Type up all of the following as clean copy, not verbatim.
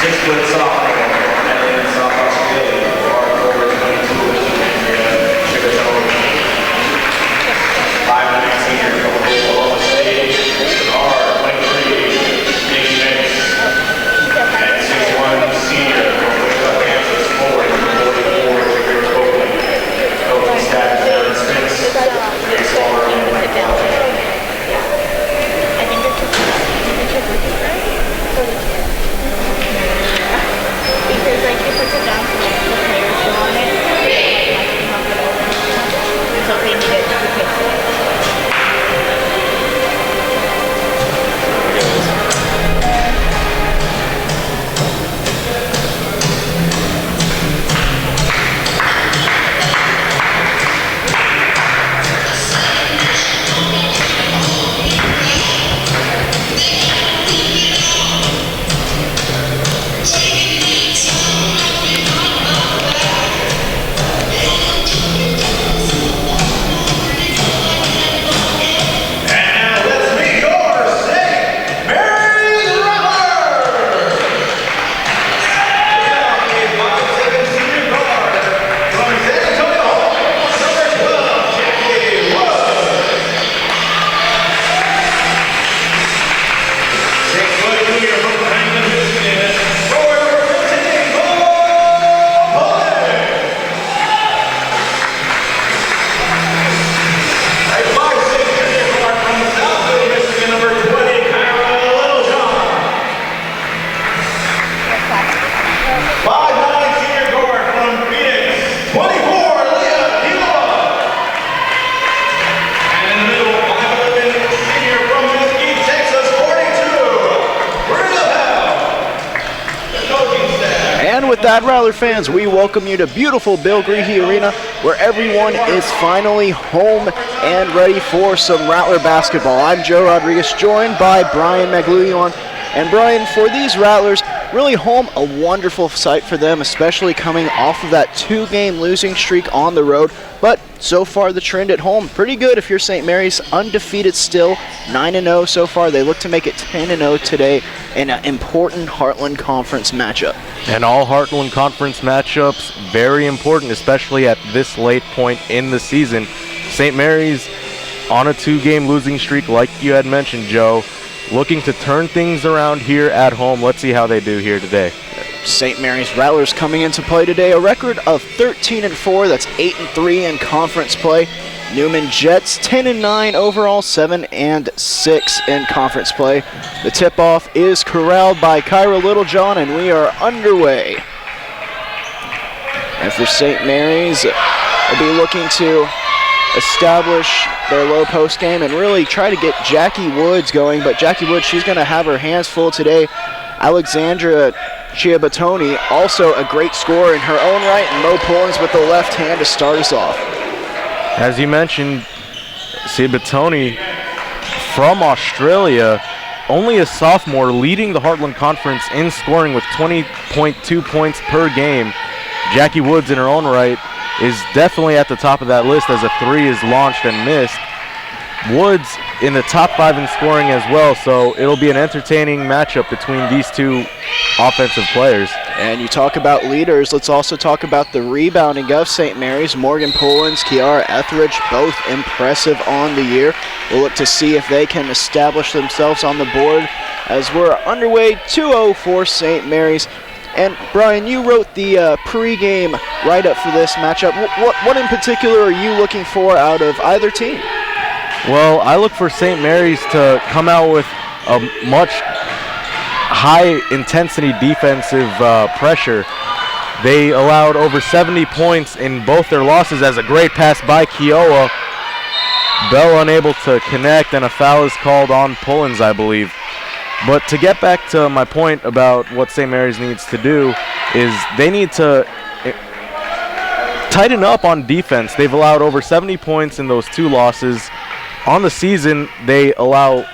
6-foot sophomore, and sophomore civilian, hardcore 22 sugar tone. 5'9" senior from Oklahoma State, Bernard, 23, big mix. And 6'1" senior from Wichita, Kansas, forward, 44, Great Oakland. Coaching staff is Aaron Spence, Grace Farmer, and Mike Walsh. Because like it puts it down to like the players who want it, so they need it to fix it. That, Rattler fans, we welcome you to beautiful Bill Greehey Arena, where everyone is finally home and ready for some Rattler basketball. I'm Joe Rodriguez, joined by Brian Maglullion. And Brian, for these Rattlers, really home, a wonderful sight for them, especially coming off of that 2-game losing streak on the road. But so far, the trend at home, pretty good if you're St. Mary's, undefeated still, 9-0 so far. They look to make it 10-0 today in an important Heartland Conference matchup. And all Heartland Conference matchups, very important, especially at this late point in the season. St. Mary's on a 2-game losing streak, like you had mentioned, Joe, looking to turn things around here at home. Let's see how they do here today. St. Mary's Rattlers coming into play today, a record of 13-4, that's 8-3 in conference play. Newman Jets 10-9 overall, 7-6 in conference play. The tip-off is corralled by Kyra Littlejohn, and we are underway. And for St. Mary's, they'll be looking to establish their low post game and really try to get Jackie Woods going. But Jackie Woods, she's going to have her hands full today. Alexandra Chiabatoni, also a great scorer in her own right, and Mo Pullins with the left hand to start us off. As you mentioned, Chiabatoni from Australia, only a sophomore, leading the Heartland Conference in scoring with 20.2 points per game. Jackie Woods in her own right is definitely at the top of that list as a 3 is launched and missed. Woods in the top 5 in scoring as well, so it'll be an entertaining matchup between these two offensive players. And you talk about leaders, let's also talk about the rebounding of St. Mary's. Morgan Pullins, Kiara Etheridge, both impressive on the year. We'll look to see if they can establish themselves on the board as we're underway 2-0 for St. Mary's. And Brian, you wrote the pre-game write-up for this matchup. What in particular are you looking for out of either team? Well, I look for St. Mary's to come out with a much high-intensity defensive pressure. They allowed over 70 points in both their losses as a great pass by Kiowa. Bell unable to connect, and a foul is called on Pullins, I believe. But to get back to my point about what St. Mary's needs to do is they need to tighten up on defense. They've allowed over 70 points in those 2 losses. On the season, they allow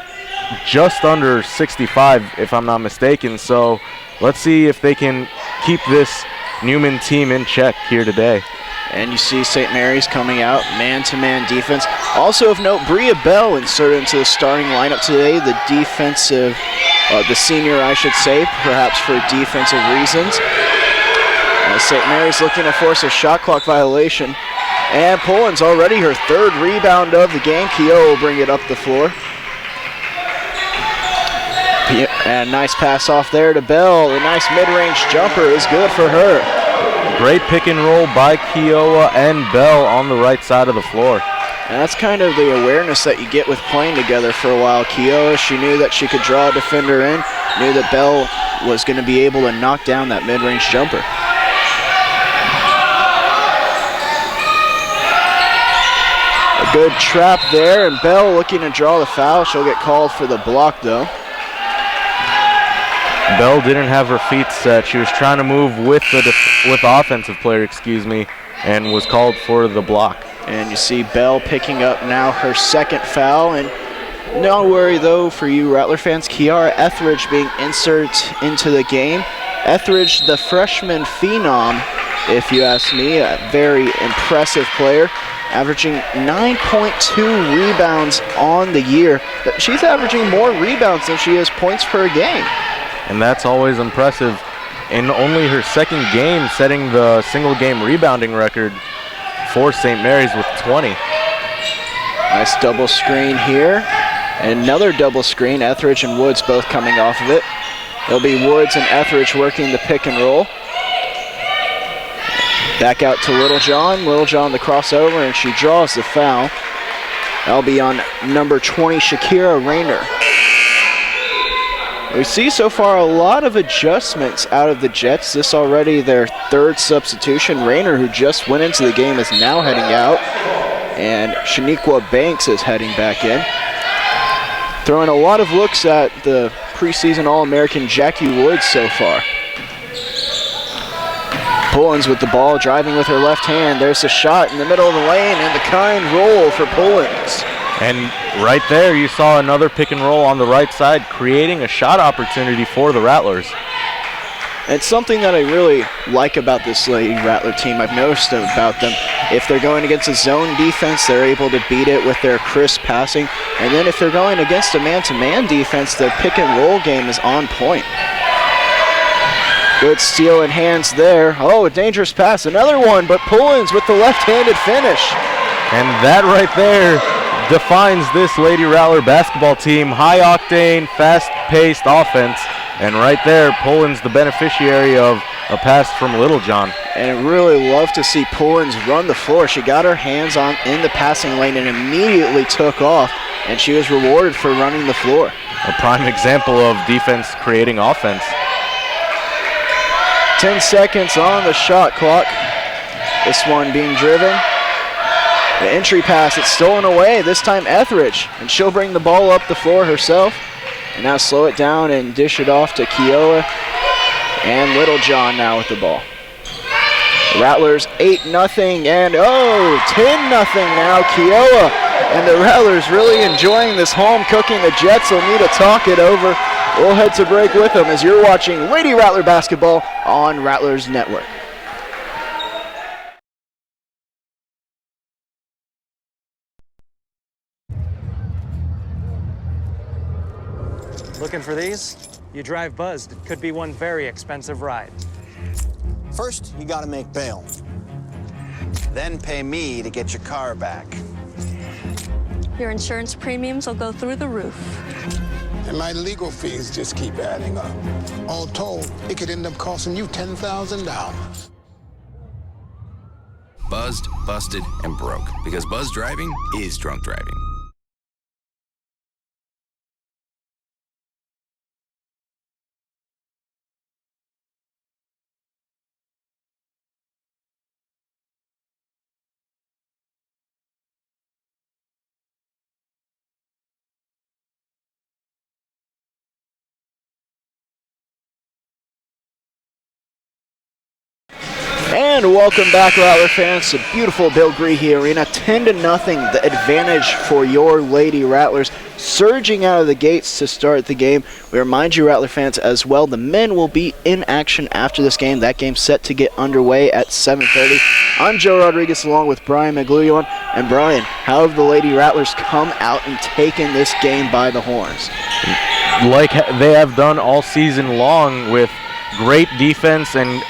just under 65, if I'm not mistaken. So let's see if they can keep this Newman team in check here today. And you see St. Mary's coming out, man-to-man defense. Also of note, Bria Bell inserted into the starting lineup today, the defensive the senior, I should say, perhaps for defensive reasons. St. Mary's looking to force a shot clock violation. And Poland's already her third rebound of the game. Keough will bring it up the floor. And nice pass off there to Bell. A nice mid-range jumper is good for her. Great pick and roll by Keough and Bell on the right side of the floor. And that's kind of the awareness that you get with playing together for a while. Keough, she knew that she could draw a defender in, knew that Bell was going to be able to knock down that mid-range jumper. A good trap there, and Bell looking to draw the foul. She'll get called for the block, though. Bell didn't have her feet set. She was trying to move with the offensive player, and was called for the block. And you see Bell picking up now her second foul. And no worry, though, for you Rattler fans, Kiara Etheridge being inserted into the game. Etheridge, the freshman phenom, if you ask me, a very impressive player, averaging 9.2 rebounds on the year. She's averaging more rebounds than she is points per game. And that's always impressive. In only her second game, setting the single-game rebounding record for St. Mary's with 20. Nice double screen here. Another double screen, Etheridge and Woods both coming off of it. It'll be Woods and Etheridge working the pick and roll. Back out to Littlejohn. Littlejohn the crossover, and she draws the foul. That'll be on number 20, Shakira Rayner. We see so far a lot of adjustments out of the Jets. This already their third substitution. Rayner, who just went into the game, is now heading out. And Shaniqua Banks is heading back in. Throwing a lot of looks at the preseason All-American Jackie Woods so far. Pullins with the ball, driving with her left hand. There's a shot in the middle of the lane, and the kind roll for Pullins. And right there, you saw another pick and roll on the right side, creating a shot opportunity for the Rattlers. It's something that I really like about this Lady Rattler team. I've noticed about them. If they're going against a zone defense, they're able to beat it with their crisp passing. And then if they're going against a man-to-man defense, the pick and roll game is on point. Good steal in hands there. Oh, a dangerous pass. Another one, but Pullins with the left-handed finish. And that right there defines this Lady Rattler basketball team. High octane, fast-paced offense. And right there, Pullins the beneficiary of a pass from Littlejohn. And I really love to see Pullins run the floor. She got her hands on in the passing lane and immediately took off, and she was rewarded for running the floor. A prime example of defense creating offense. 10 seconds on the shot clock. This one being driven. The entry pass, it's stolen away, this time Etheridge, and she'll bring the ball up the floor herself. And now slow it down and dish it off to Keough and Littlejohn now with the ball. The Rattlers 8-0 and 10-0 now Keough. And the Rattlers really enjoying this home cooking. The Jets will need to talk it over. We'll head to break with them as you're watching Lady Rattler basketball on Rattlers Network. Looking for these? You drive buzzed. It could be one very expensive ride. First, you gotta make bail. Then pay me to get your car back. Your insurance premiums will go through the roof. And my legal fees just keep adding up. All told, it could end up costing you $10,000. Buzzed, busted, and broke. Because buzz driving is drunk driving. And welcome back, Rattler fans, to beautiful Bill Greehey Arena. 10-0, the advantage for your Lady Rattlers, surging out of the gates to start the game. We remind you, Rattler fans, as well, the men will be in action after this game. That game's set to get underway at 7:30. I'm Joe Rodriguez along with Brian Maglione. And Brian, how have the Lady Rattlers come out and taken this game by the horns? like they have done all season long, with great defense and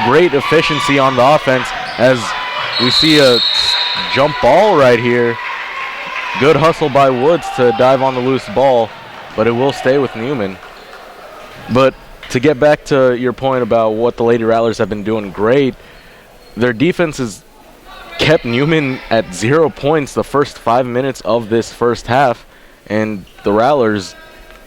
great efficiency on the offense, as we see a jump ball right here. Good hustle by Woods to dive on the loose ball, but it will stay with Newman. But to get back to your point about what the Lady Rattlers have been doing great, their defense has kept Newman at 0 points the first 5 minutes of this first half, and the Rattlers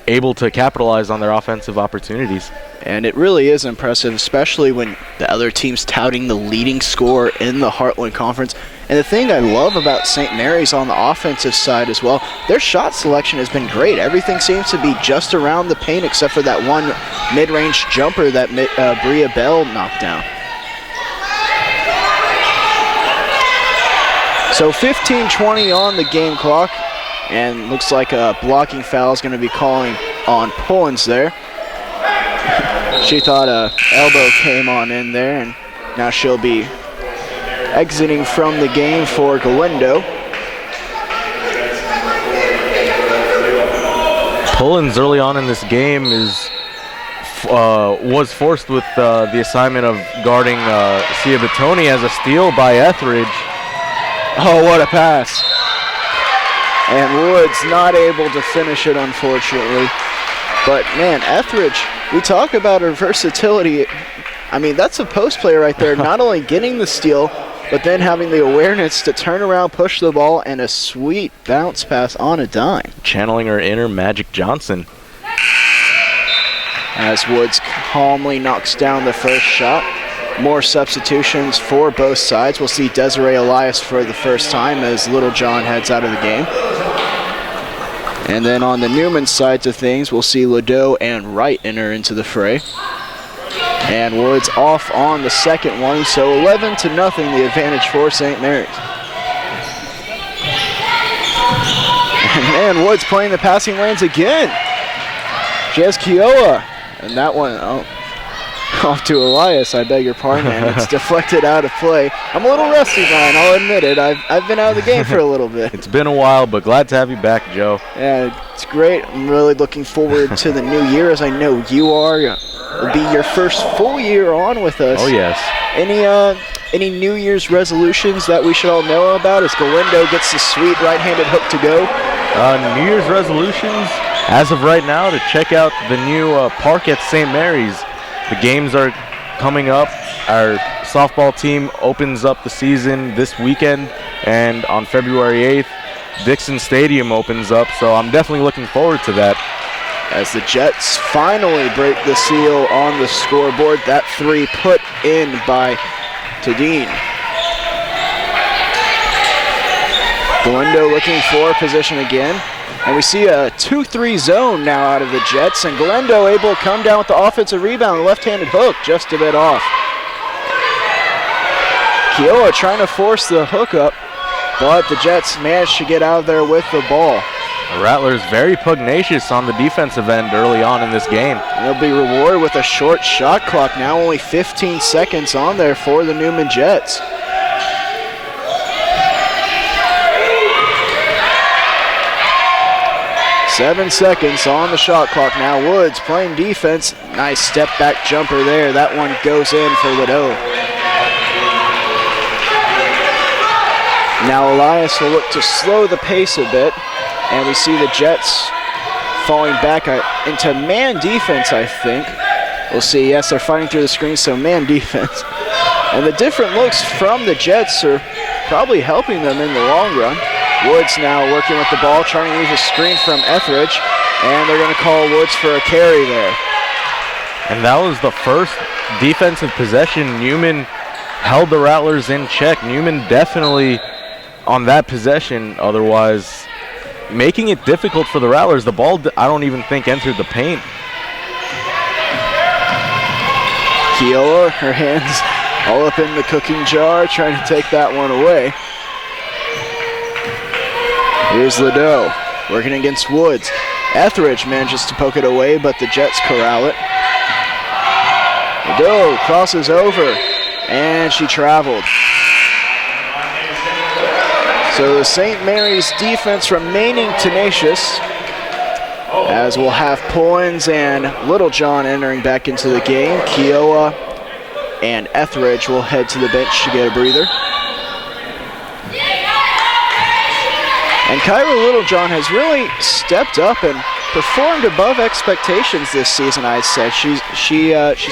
able to capitalize on their offensive opportunities. And it really is impressive, especially when the other team's touting the leading scorer in the Heartland Conference. And the thing I love about St. Mary's on the offensive side as well, their shot selection has been great. Everything seems to be just around the paint except for that one mid-range jumper that Bria Bell knocked down. So 15-20 on the game clock, and looks like a blocking foul is going to be calling on Pullins there. She thought a elbow came on in there, and now she'll be exiting from the game for Galindo. Pullins early on in this game was forced with the assignment of guarding Sia Batoni as a steal by Etheridge. Oh, what a pass. And Woods not able to finish it, unfortunately. But, man, Etheridge, we talk about her versatility. I mean, that's a post player right there, not only getting the steal, but then having the awareness to turn around, push the ball, and a sweet bounce pass on a dime. Channeling her inner Magic Johnson. As Woods calmly knocks down the first shot. More substitutions for both sides. We'll see Desiree Elias for the first time as Little John heads out of the game. And then on the Newman side of things, we'll see Ladeau and Wright enter into the fray. And Woods off on the second one, so 11-0, the advantage for St. Mary's. And man, Woods playing the passing lanes again. She has Kiowa, and that one, off to Elias, I beg your pardon, and it's deflected out of play. I'm a little rusty, Ryan, I'll admit it. I've been out of the game for a little bit. It's been a while, but glad to have you back, Joe. Yeah, it's great. I'm really looking forward to the new year, as I know you are. It'll be your first full year on with us. Oh, yes. Any New Year's resolutions that we should all know about as Galindo gets the sweet right-handed hook to go? New Year's resolutions, as of right now, to check out the new park at St. Mary's. The games are coming up. Our softball team opens up the season this weekend, and on February 8th, Dixon Stadium opens up, so I'm definitely looking forward to that. As the Jets finally break the seal on the scoreboard, that three put in by Tadine. Galindo looking for position again. And we see a 2-3 zone now out of the Jets, and Galindo able to come down with the offensive rebound, left-handed hook, just a bit off. Kiowa trying to force the hook up, but the Jets managed to get out of there with the ball. The Rattlers very pugnacious on the defensive end early on in this game. And they'll be rewarded with a short shot clock, now only 15 seconds on there for the Newman Jets. Seven seconds on the shot clock now. Woods playing defense. Nice step back jumper there. That one goes in for Ladeau. Now Elias will look to slow the pace a bit. And we see the Jets falling back into man defense, I think. We'll see. Yes, they're fighting through the screen, so man defense. And the different looks from the Jets are probably helping them in the long run. Woods now working with the ball, trying to use a screen from Etheridge, and they're going to call Woods for a carry there. And that was the first defensive possession. Newman held the Rattlers in check. Newman definitely on that possession, otherwise making it difficult for the Rattlers. The ball, I don't even think, entered the paint. Kiowa, her hands all up in the cooking jar, trying to take that one away. Here's Ladeau working against Woods. Etheridge manages to poke it away, but the Jets corral it. Ladeau crosses over, and she traveled. So the St. Mary's defense remaining tenacious. as we'll have Pullins and Littlejohn entering back into the game. Kiowa and Etheridge will head to the bench to get a breather. And Kyra Littlejohn has really stepped up and performed above expectations this season, I'd say. She's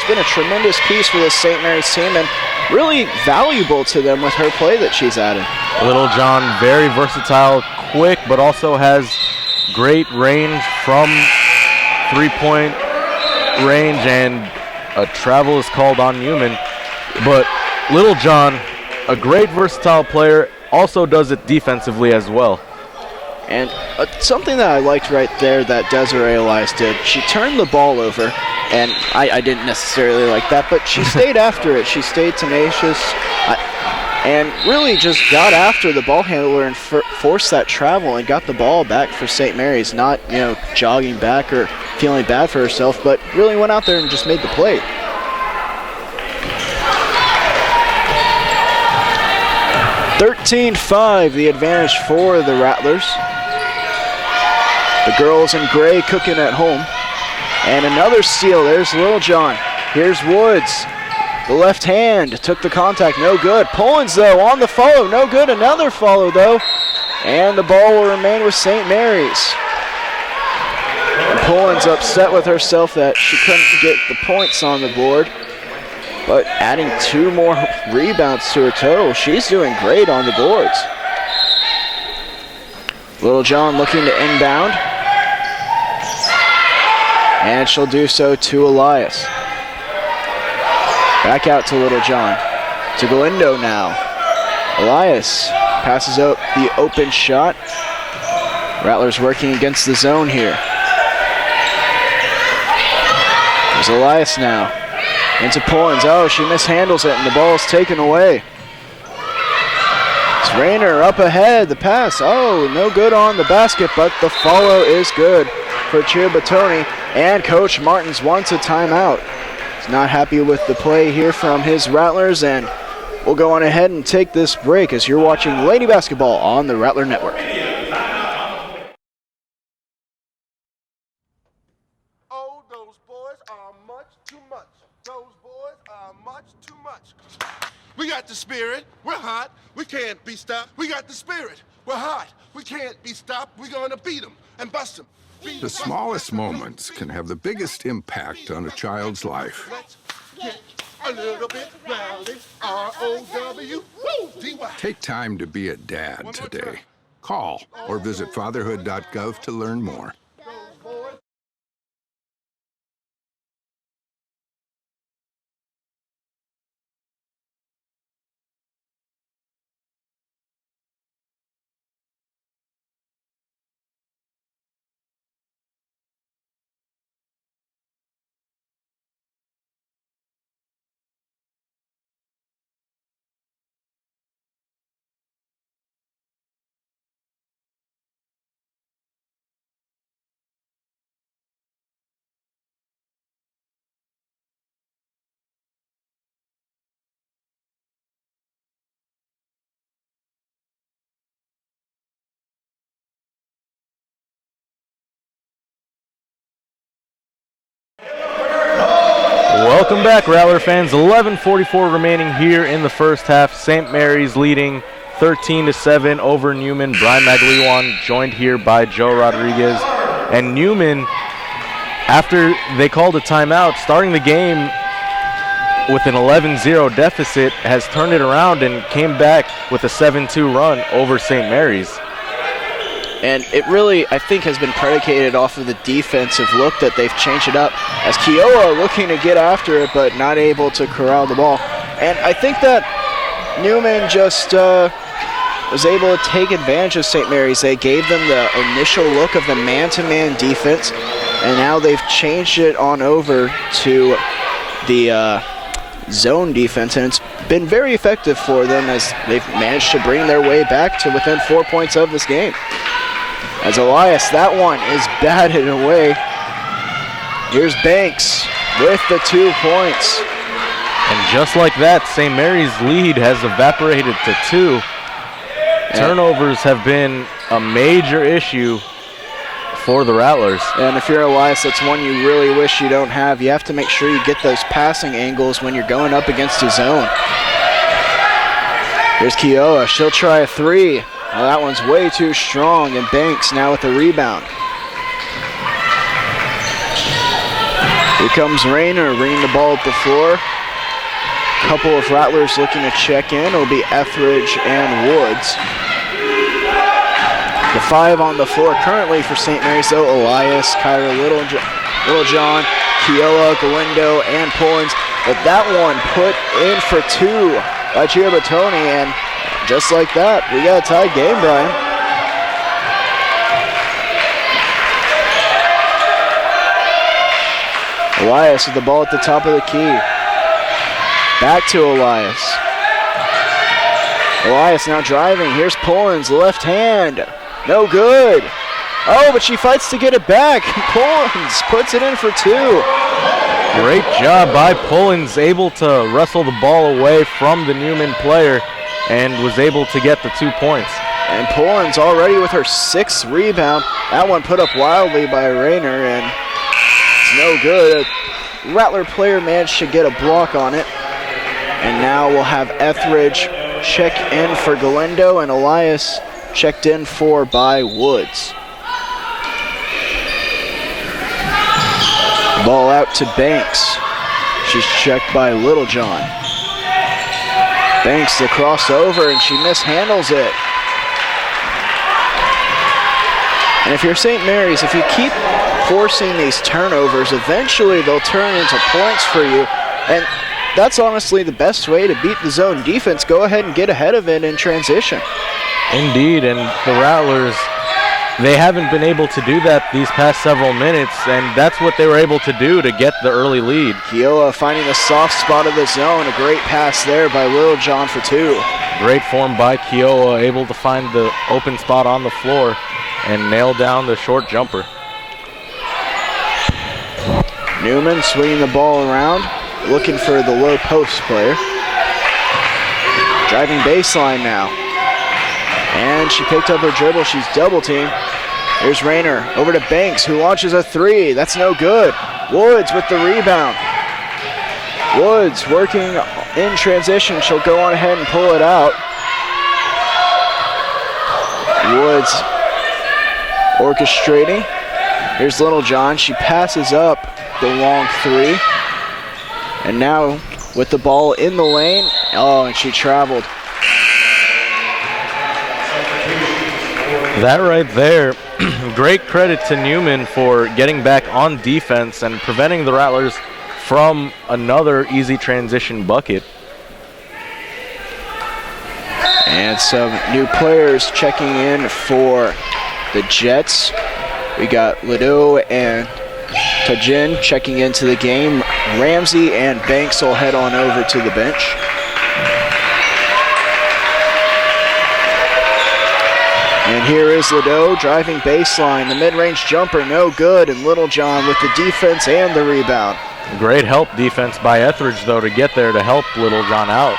been a tremendous piece for this St. Mary's team and really valuable to them with her play that she's added. Littlejohn, very versatile, quick, but also has great range from three-point range, and a travel is called on Newman. But Littlejohn, a great versatile player, also does it defensively as well. And something that I liked right there that Desiree Elias did, she turned the ball over, and I didn't necessarily like that, but she stayed after it. She stayed tenacious and really just got after the ball handler and forced that travel and got the ball back for St. Mary's, not jogging back or feeling bad for herself, but really went out there and just made the play. (13-5) the advantage for the Rattlers. The girls in gray cooking at home. And another steal. There's Littlejohn. Here's Woods. The left hand took the contact. No good. Pullins, though, on the follow. No good. Another follow, though. And the ball will remain with St. Mary's. And Pullins upset with herself that she couldn't get the points on the board. But adding 2 more rebounds to her total, she's doing great on the boards. Littlejohn looking to inbound. And she'll do so to Elias. Back out to Littlejohn. To Galindo now. Elias passes out the open shot. Rattlers working against the zone here. There's Elias now. Into Pullins. Oh, she mishandles it, and the ball is taken away. It's Rayner up ahead. The pass. Oh, no good on the basket, but the follow is good for Chiabatoni. And Coach Martins wants a timeout. He's not happy with the play here from his Rattlers, and we'll go on ahead and take this break as you're watching Lady Basketball on the Rattler Network. Oh, those boys are much too much. Those boys are much too much. We got the spirit. We're hot. We can't be stopped. We got the spirit. We're hot. We can't be stopped. We're going to beat them and bust them. The smallest moments can have the biggest impact on a child's life. Let's get a little bit rowdy. R-O-W-D-Y. Take time to be a dad today. Call or visit fatherhood.gov to learn more. Welcome back, Rattler fans. 11:44 remaining here in the first half. St. Mary's leading 13-7 over Newman. Brian Magliwan joined here by Joe Rodriguez. And Newman, after they called a timeout, starting the game with an 11-0 deficit, has turned it around and came back with a 7-2 run over St. Mary's. And it really, I think, has been predicated off of the defensive look that they've changed it up. As Kiowa looking to get after it, but not able to corral the ball. And I think that Newman just was able to take advantage of St. Mary's. They gave them the initial look of the man-to-man defense, and now they've changed it on over to the zone defense, and it's been very effective for them as they've managed to bring their way back to within 4 points of this game. As Elias, that one is batted away. Here's Banks with the 2 points. And just like that, St. Mary's lead has evaporated to 2. Turnovers have been a major issue for the Rattlers. And if you're Elias, that's one you really wish you don't have. You have to make sure you get those passing angles when you're going up against a zone. Here's Keough. She'll try a three. Well, that one's way too strong, and Banks now with the rebound. Here comes Rayner bringing the ball up the floor. Couple of Rattlers looking to check in. It'll be Etheridge and Woods. The five on the floor currently for St. Mary's, though: Elias, Kyra Littlejohn, Keough, Galindo, and Pullins. But that one put in for two by Gia Batoni, and just like that, we got a tied game, Brian. Elias with the ball at the top of the key. Back to Elias. Elias now driving. Here's Pullins, left hand. No good. Oh, but she fights to get it back. Pullins puts it in for two. Great job by Pullins, able to wrestle the ball away from the Newman player and was able to get the 2 points. And Pullins already with her sixth rebound. That one put up wildly by Rayner, and it's no good. A Rattler player managed to get a block on it. And now we'll have Etheridge check in for Galindo, and Elias checked in for by Woods. Ball out to Banks. She's checked by Littlejohn. Banks the crossover, and she mishandles it. And if you're St. Mary's, if you keep forcing these turnovers, eventually they'll turn into points for you. And that's honestly the best way to beat the zone defense. Go ahead and get ahead of it in transition. Indeed, and the Rattlers, they haven't been able to do that these past several minutes, and that's what they were able to do to get the early lead. Keough finding the soft spot of the zone. A great pass there by Littlejohn for two. Great form by Keough, able to find the open spot on the floor and nail down the short jumper. Newman swinging the ball around, looking for the low post player. Driving baseline now. And she picked up her dribble. She's double teamed. Here's Rayner over to Banks, who launches a three. That's no good. Woods with the rebound. Woods working in transition. She'll go on ahead and pull it out. Woods orchestrating. Here's Littlejohn. She passes up the long three. And now with the ball in the lane. Oh, and she traveled. That right there, great credit to Newman for getting back on defense and preventing the Rattlers from another easy transition bucket. And some new players checking in for the Jets. We got Ledoux and Tajin checking into the game. Ramsey and Banks will head on over to the bench. And here is Ledoux driving baseline. The mid-range jumper, no good. And Littlejohn with the defense and the rebound. Great help defense by Etheridge, though, to get there to help Littlejohn out.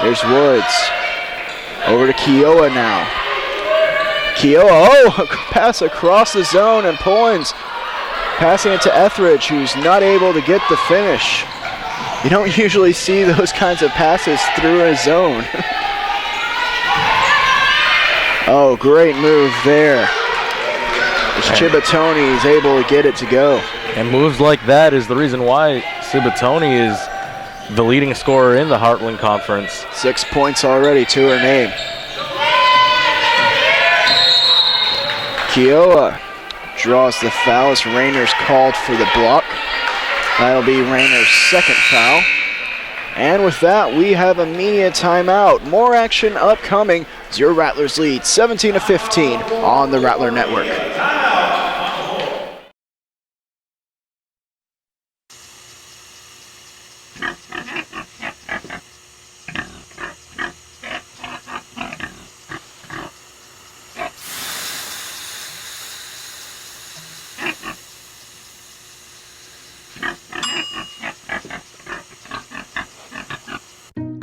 There's Woods. Over to Keough now. Keough, oh, pass across the zone, and Pullins passing it to Etheridge, who's not able to get the finish. You don't usually see those kinds of passes through a zone. Oh, great move there. Cibatoni is able to get it to go. And moves like that is the reason why Cibatoni is the leading scorer in the Heartland Conference. 6 points already to her name. Keough draws the foul as Rayner's called for the block. That'll be Rayner's second foul. And with that, we have a media timeout. More action upcoming as your Rattlers lead 17-15 on the Rattler Network.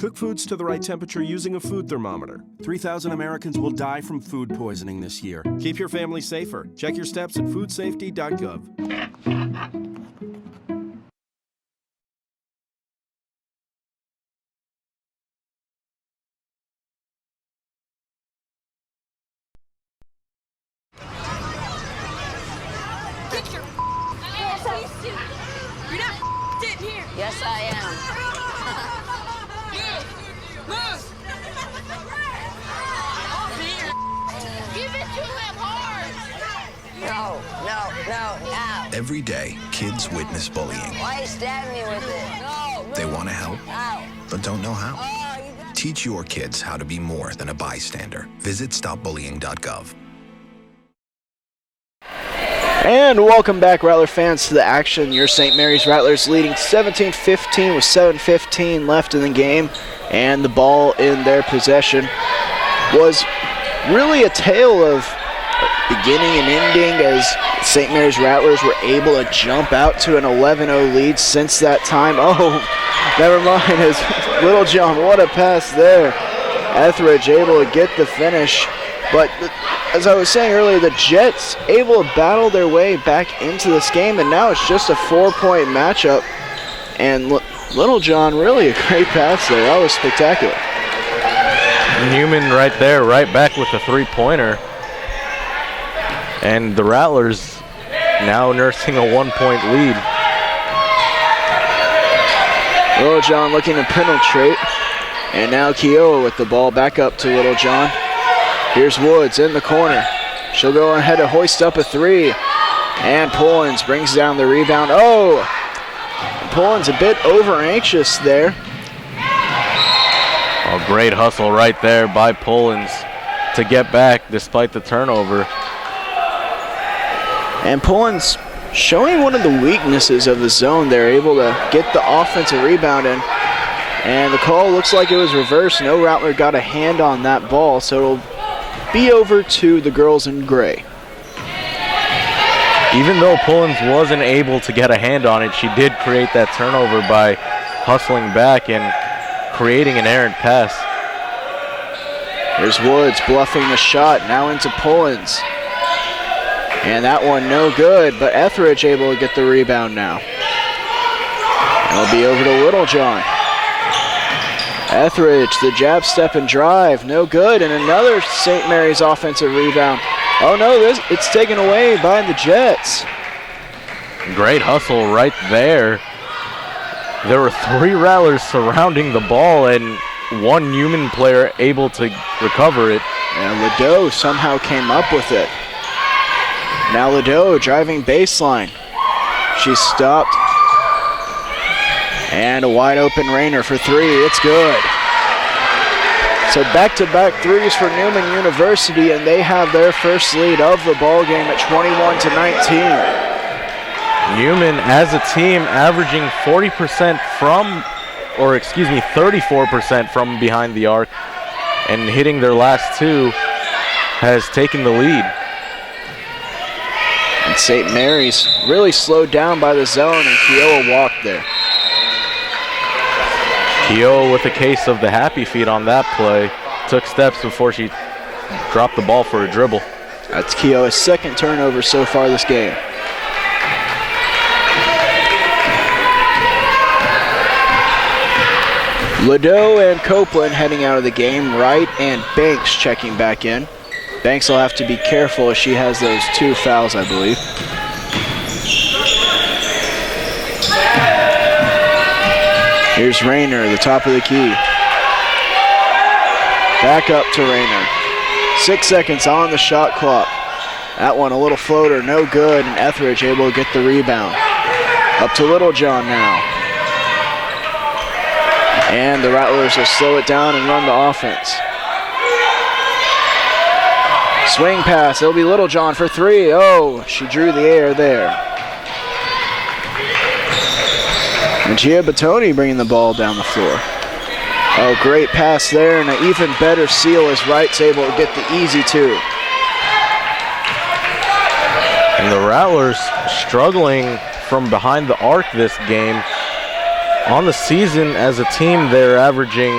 Cook foods to the right temperature using a food thermometer. 3,000 Americans will die from food poisoning this year. Keep your family safer. Check your steps at foodsafety.gov. Get your ass out. You're not sitting here. Yes, I am. Move. Give it to him hard. No. Every day, kids witness bullying. Why you stab me with it? No. They want to help, Ow. but don't know how. Oh, you got... Teach your kids how to be more than a bystander. Visit stopbullying.gov. And welcome back, Rattler fans, to the action. Your St. Mary's Rattlers leading 17-15 with 7:15 left in the game, and the ball in their possession was really a tale of beginning and ending as St. Mary's Rattlers were able to jump out to an 11-0 lead since that time. Oh, never mind, as Little John, what a pass there. Etheridge able to get the finish, but as I was saying earlier, the Jets able to battle their way back into this game, and now it's just a 4-point matchup. And Little John, really a great pass there. That was spectacular. Newman right there, right back with the three-pointer. And the Rattlers now nursing a 1-point lead. Little John looking to penetrate. And now Kiowa with the ball back up to Little John. Here's Woods in the corner. She'll go ahead to hoist up a three. And Pullins brings down the rebound. Oh! Pullins a bit over-anxious there. A great hustle right there by Pullins to get back despite the turnover. And Pullins showing one of the weaknesses of the zone. They're able to get the offensive rebound in. And the call looks like it was reversed. No Rattler got a hand on that ball, so it'll be over to the girls in gray. Even though Pullins wasn't able to get a hand on it, she did create that turnover by hustling back and creating an errant pass. Here's Woods bluffing the shot, now into Pullins. And that one no good, but Etheridge able to get the rebound now. It'll be over to Little John. Etheridge, the jab step and drive, no good, and another St. Mary's offensive rebound. Oh no, it's taken away by the Jets. Great hustle right there. There were three Rattlers surrounding the ball and one Newman player able to recover it. And Ladeau somehow came up with it. Now Ladeau driving baseline. She stopped. And a wide open Rayner for three. It's good. So back-to-back threes for Newman University, and they have their first lead of the ball game at 21-19. Newman as a team averaging 34% from behind the arc, and hitting their last two has taken the lead. And St. Mary's really slowed down by the zone, and Kiowa walked there. Kiowa with a case of the happy feet on that play. Took steps before she dropped the ball for a dribble. That's Kiowa's second turnover so far this game. Ladeau and Copeland heading out of the game. Wright and Banks checking back in. Banks will have to be careful as she has those two fouls, I believe. Here's Rayner, the top of the key. Back up to Rayner. 6 seconds on the shot clock. That one a little floater, no good, and Etheridge able to get the rebound. Up to Little John now. And the Rattlers will slow it down and run the offense. Swing pass, it'll be Little John for three. Oh, she drew the air there. And Gia Batoni bringing the ball down the floor. Oh, great pass there, and an even better seal as Wright's able to get the easy two. And the Rattlers struggling from behind the arc this game. On the season, as a team, they're averaging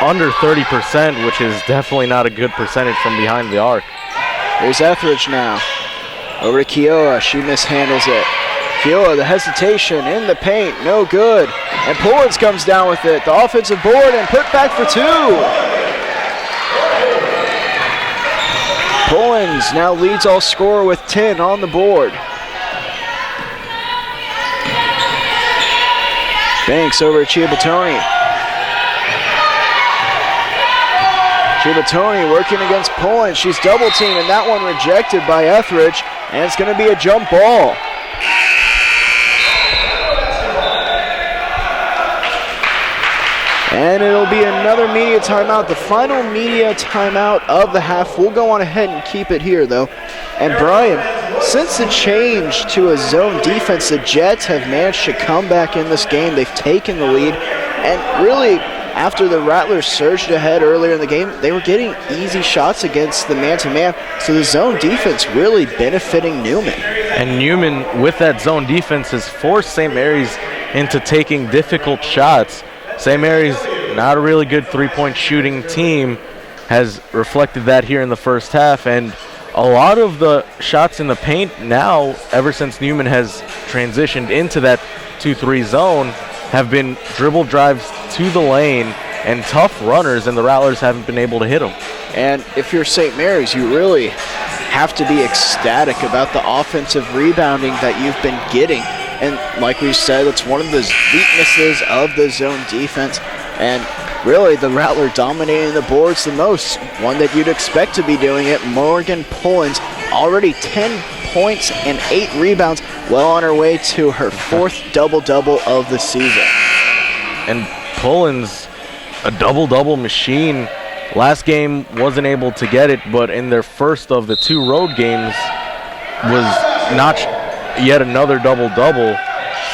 under 30%, which is definitely not a good percentage from behind the arc. Here's Etheridge now. Over to Keough. She mishandles it. Keough, the hesitation in the paint, no good. And Pullins comes down with it. The offensive board and put back for 2. Pullins now leads all scorer with 10 on the board. Banks over to Chiabatoni. Chiabatoni working against Pullins. She's double teamed, and that one rejected by Etheridge, and it's going to be a jump ball. And it'll be another media timeout, the final media timeout of the half. We'll go on ahead and keep it here, though. And Brian, since the change to a zone defense, the Jets have managed to come back in this game. They've taken the lead, and really, after the Rattlers surged ahead earlier in the game, they were getting easy shots against the man-to-man, so the zone defense really benefiting Newman. And Newman, with that zone defense, has forced St. Mary's into taking difficult shots. St. Mary's, not a really good three-point shooting team, has reflected that here in the first half, and a lot of the shots in the paint now, ever since Newman has transitioned into that 2-3 zone, have been dribble drives to the lane and tough runners, and the Rattlers haven't been able to hit them. And if you're St. Mary's, you really have to be ecstatic about the offensive rebounding that you've been getting. And like we said, it's one of the weaknesses of the zone defense. And really, the Rattler dominating the boards the most. One that you'd expect to be doing it, Morgan Pullins, already 10 points and 8 rebounds, well on her way to her 4th double-double of the season. And Pullins, a double-double machine. Last game wasn't able to get it, but in their first of the 2 road games was not yet another double-double.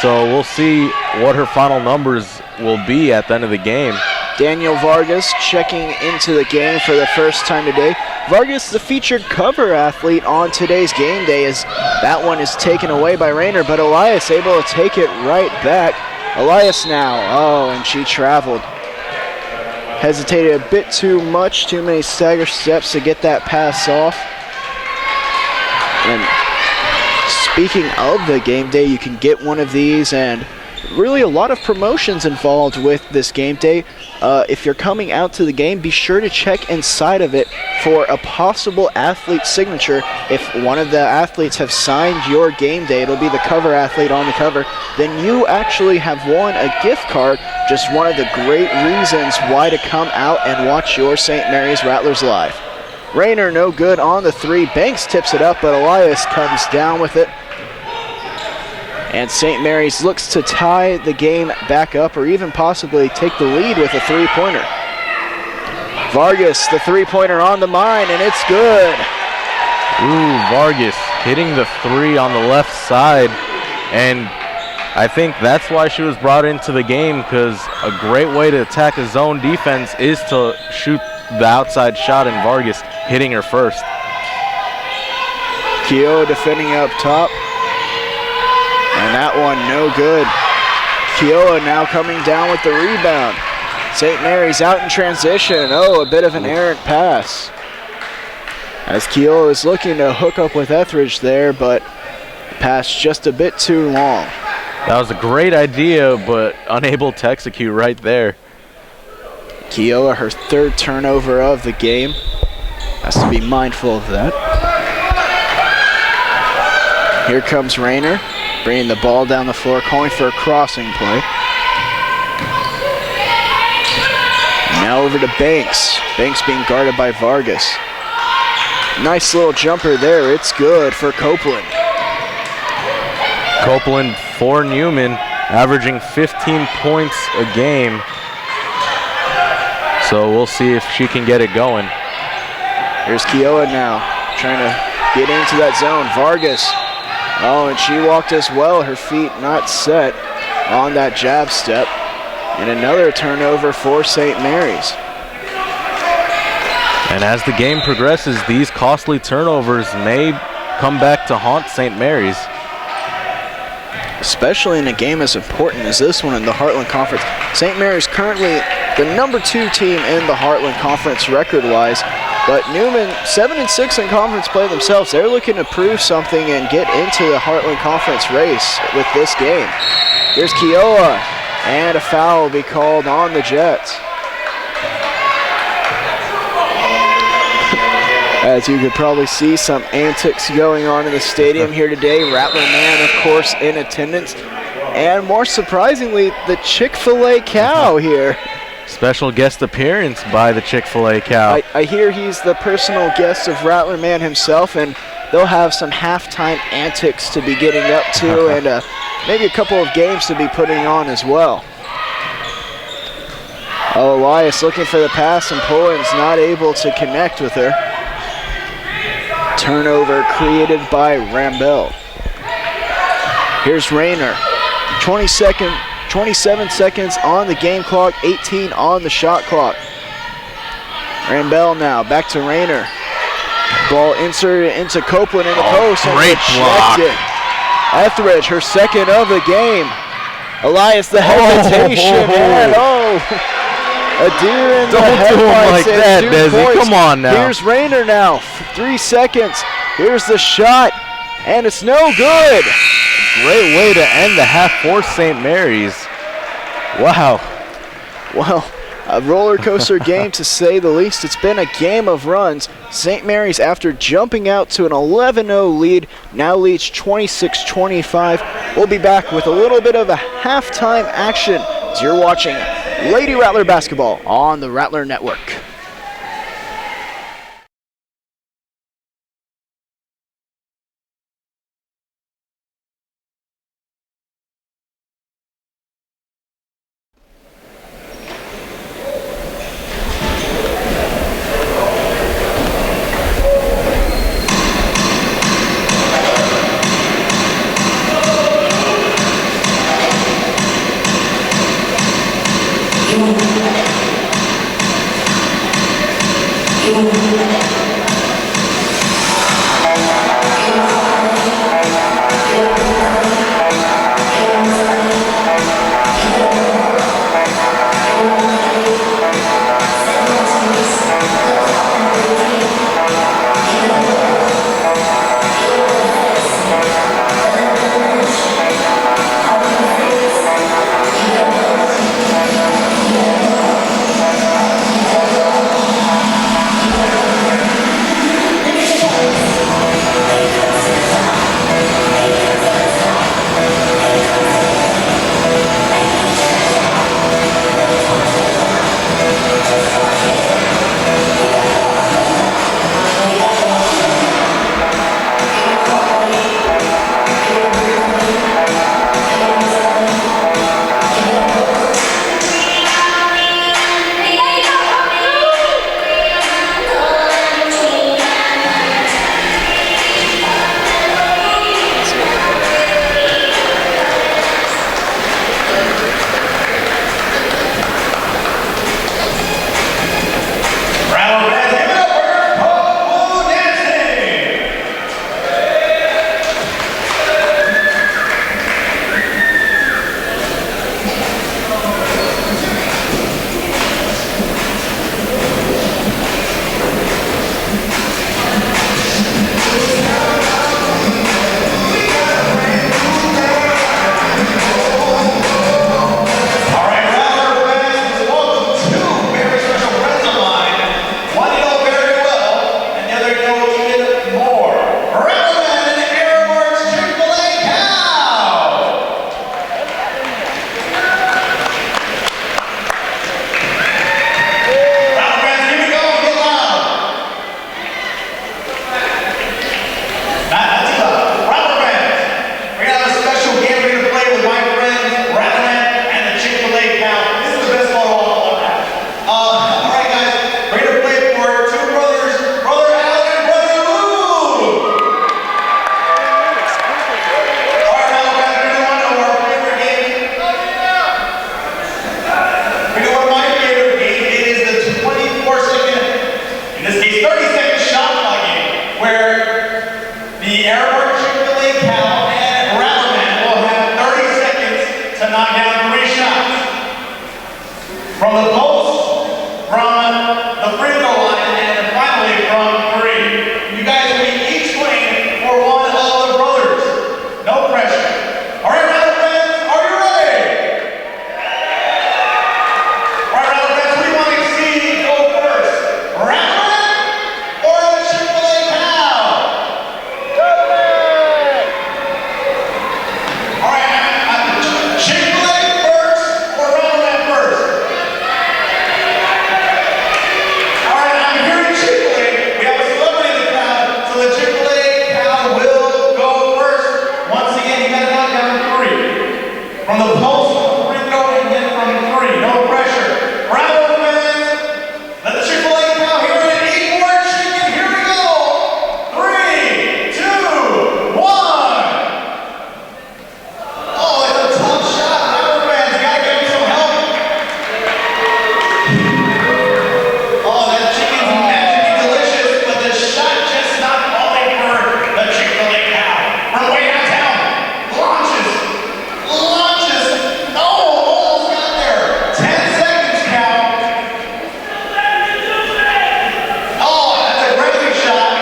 So we'll see what her final numbers will be at the end of the game. Daniel Vargas checking into the game for the first time today. Vargas, the featured cover athlete on today's game day, as that one is taken away by Rayner, but Elias able to take it right back. Elias now, and she traveled. Hesitated a bit too much, too many stagger steps to get that pass off. And speaking of the game day, you can get one of these, and really a lot of promotions involved with this game day. If you're coming out to the game, be sure to check inside of it for a possible athlete signature. If one of the athletes have signed your game day, it'll be the cover athlete on the cover, then you actually have won a gift card. Just one of the great reasons why to come out and watch your St. Mary's Rattlers live. Rayner no good on the 3. Banks tips it up, but Elias comes down with it. And St. Mary's looks to tie the game back up, or even possibly take the lead with a 3-pointer. Vargas, the 3-pointer on the mine, and it's good. Ooh, Vargas hitting the 3 on the left side, and I think that's why she was brought into the game, because a great way to attack a zone defense is to shoot the outside shot, and Vargas hitting her first. Keough defending up top. And that one no good. Keough now coming down with the rebound. St. Mary's out in transition. A bit of an errant pass. As Keough is looking to hook up with Etheridge there, but pass just a bit too long. That was a great idea, but unable to execute right there. Keough, her 3rd turnover of the game. Has to be mindful of that. Here comes Rayner, bringing the ball down the floor, calling for a crossing play. Now over to Banks. Banks being guarded by Vargas. Nice little jumper there. It's good for Copeland. Copeland for Newman, averaging 15 points a game. So we'll see if she can get it going. Here's Keough now, trying to get into that zone. Vargas. And she walked as well. Her feet not set on that jab step. And another turnover for St. Mary's. And as the game progresses, these costly turnovers may come back to haunt St. Mary's. especially in a game as important as this one in the Heartland Conference. St. Mary's currently the #2 team in the Heartland Conference record-wise, but Newman 7-6 in conference play themselves. They're looking to prove something and get into the Heartland Conference race with this game. Here's Keough, and a foul will be called on the Jets. As you could probably see, some antics going on in the stadium here today. Rattler Man, of course, in attendance. And more surprisingly, the Chick-fil-A cow here. Special guest appearance by the Chick-fil-A cow. I hear he's the personal guest of Rattler Man himself, and they'll have some halftime antics to be getting up to and maybe a couple of games to be putting on as well. Oh, Elias looking for the pass, and Pullen's not able to connect with her. Turnover created by Rambel. Here's Rayner. 27 seconds on the game clock, 18 on the shot clock. Rambel now, back to Rayner. Ball inserted into Copeland in the post. Great block. Etheridge, her second of the game. Elias, the hesitation, and a deer in the headlights. Don't do him like that, Desi. Come on now. Here's Rayner now, 3 seconds. Here's the shot, and it's no good. Great way to end the half for St. Mary's. Wow. Well, a roller coaster game to say the least. It's been a game of runs. St. Mary's, after jumping out to an 11-0 lead, now leads 26-25. We'll be back with a little bit of a halftime action as you're watching Lady Rattler basketball on the Rattler Network. from the post, from the free throw line, and then finally from 3. You guys will be each playing for one of the brothers. No pressure. All right, Rattler fans, are you ready? All right, Rattler fans, who do you want to see go first? Rattler or the Chick-fil-A cow? All right, Chick-fil-A first or Rattler first? All right, I'm hearing Chick-fil-A. We have a celebrity in the crowd, so the Chick-fil-A cow will go first. Once again, you got to knock down 3. From the post, free throw, and then from 3. No pressure. Rattler fans, let the Chick-fil-A cow hear it. Eat more chicken. Here we go. 3, 2, 1. Oh, it's a tough shot. Rattler fans, gotta give him some help. Oh, that chicken's magically delicious, but the shot just not falling for the Chick-fil-A cow. From way downtown, launches. Oh, almost got there. 10 seconds count. Oh, that's a great shot.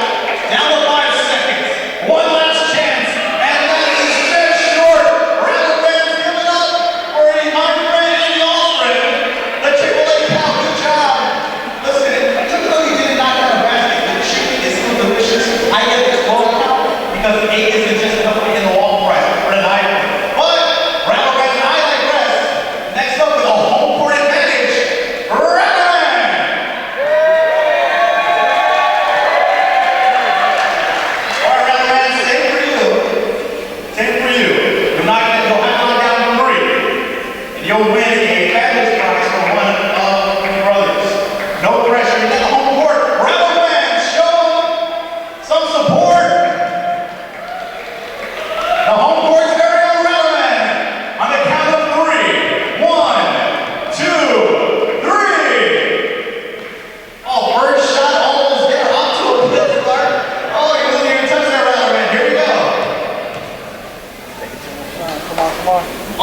Down to 5 seconds. One last chance, and that is just short. Rattler fans, give it up for my friend and y'all friend, the Chick-fil-A cow. Good job. Listen, even though you didn't knock out a basket, the chicken is still delicious. I get the 12 count because 8 isn't just enough to get the wall price for an item. But Rattler fans, I digress. Next up with a home court advantage, Rattler. All right, Rattler fans, same for you. Same for you. You'll have to knock down 3, and you'll win a fabulous prize from one of the brothers. No pressure. You got the home court. Rattler fans, show some support. The home court's very own Rattler man. On the count of 3. 1, 2, 3. Oh, first shot almost there. Up to a good start. Oh, you didn't even touch that, Rattler man. Here we go.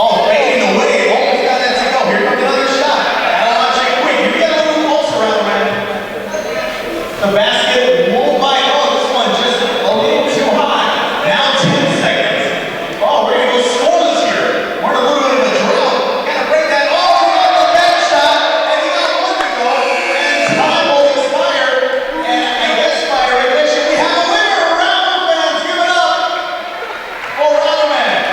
Oh, fading away. Almost got that to go. Here comes another shot. That'll launch it quick. You get a little closer, Rattler man. The basket won't bite. Oh, this one just a little too high. Now 10 seconds. Oh, we're going to go scoreless here. We're in a little bit of a drought. Gotta break that. Oh, he got the back shot, and he got one to go. And time will expire. And I guess by recognition, we have a winner. Rattler fans, give it up for Rattler man.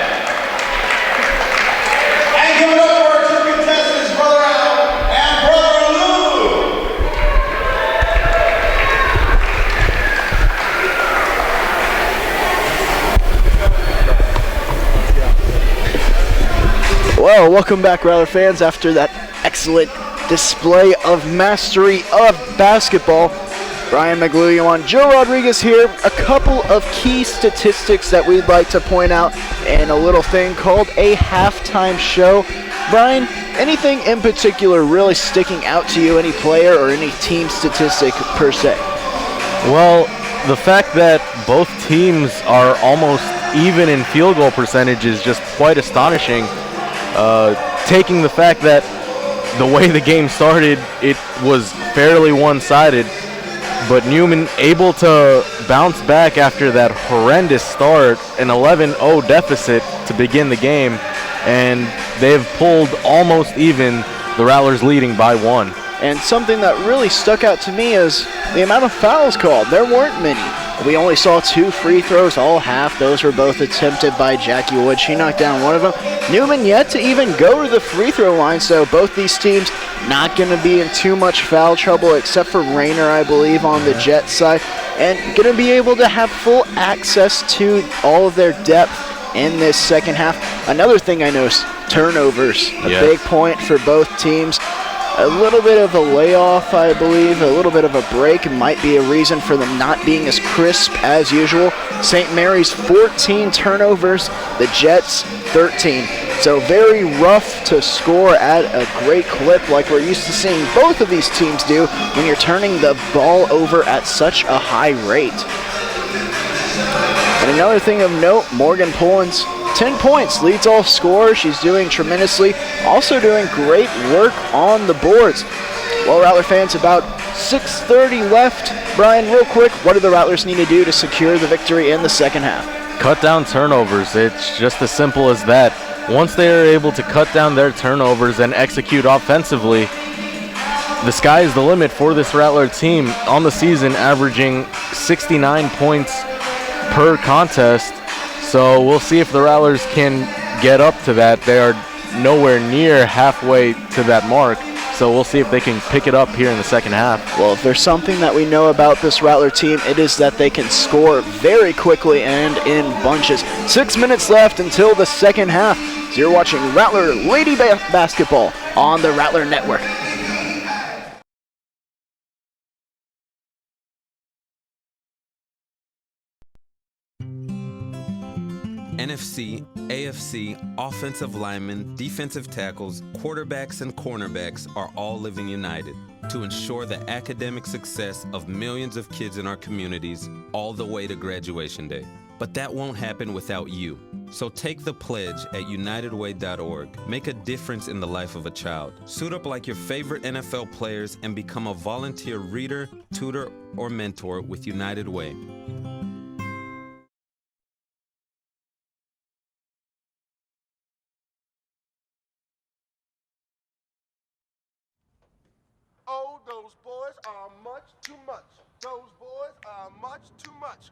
And give it up for our 2 contestants, Brother Al and Brother Lou. Well, welcome back, Rattler fans, after that excellent display of mastery of basketball. Brian Maglulio, Joe Rodriguez here. A couple of key statistics that we'd like to point out and a little thing called a halftime show. Brian, anything in particular really sticking out to you, any player or any team statistic per se? Well, the fact that both teams are almost even in field goal percentage is just quite astonishing. Taking the fact that the way the game started, it was fairly one-sided, but Newman able to bounce back after that horrendous start, an 11-0 deficit to begin the game, and they've pulled almost even, the Rattlers leading by 1. And something that really stuck out to me is the amount of fouls called. There weren't many. We only saw 2 free throws all half. Those were both attempted by Jackie Wood. She knocked down one of them. Newman yet to even go to the free throw line, so both these teams not going to be in too much foul trouble, except for Rayner, I believe, on the Jets side, and going to be able to have full access to all of their depth in this second half. Another thing I noticed, turnovers. A big point for both teams. A little bit of a layoff, I believe, a little bit of a break might be a reason for them not being as crisp as usual. St. Mary's 14 turnovers, the Jets 13. So very rough to score at a great clip like we're used to seeing both of these teams do when you're turning the ball over at such a high rate. And another thing of note, Morgan Pullins 10 points, leads all scorers. She's doing tremendously. Also doing great work on the boards. Well, Rattler fans, about 6:30 left. Brian, real quick, what do the Rattlers need to do to secure the victory in the second half? Cut down turnovers. It's just as simple as that. Once they are able to cut down their turnovers and execute offensively, the sky is the limit for this Rattler team on the season, averaging 69 points per contest. So we'll see if the Rattlers can get up to that. They are nowhere near halfway to that mark. So we'll see if they can pick it up here in the second half. Well, if there's something that we know about this Rattler team, it is that they can score very quickly and in bunches. 6 minutes left until the second half. So you're watching Rattler Lady Basketball on the Rattler Network. NFC, AFC, offensive linemen, defensive tackles, quarterbacks, and cornerbacks are all living united to ensure the academic success of millions of kids in our communities all the way to graduation day. But that won't happen without you. So take the pledge at unitedway.org. Make a difference in the life of a child. Suit up like your favorite NFL players and become a volunteer reader, tutor, or mentor with United Way. Oh, those boys are much too much. Those boys are much too much.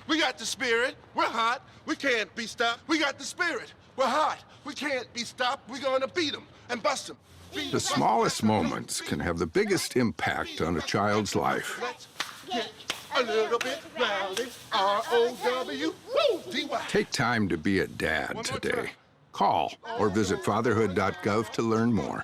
We got the spirit. We're hot. We can't be stopped. We got the spirit. We're hot. We can't be stopped. We're going to beat them and bust them. The smallest moments can have the biggest impact on a child's life. Let's get a little bit rowdy. R-O-W-D-Y. Take time to be a dad today. Call or visit fatherhood.gov to learn more.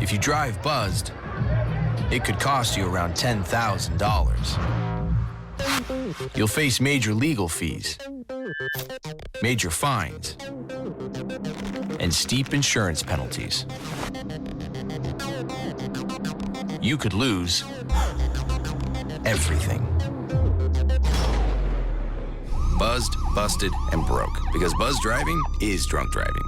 If you drive buzzed, it could cost you around $10,000. You'll face major legal fees, major fines, and steep insurance penalties. You could lose everything. Buzzed, busted, and broke. Because buzz driving is drunk driving.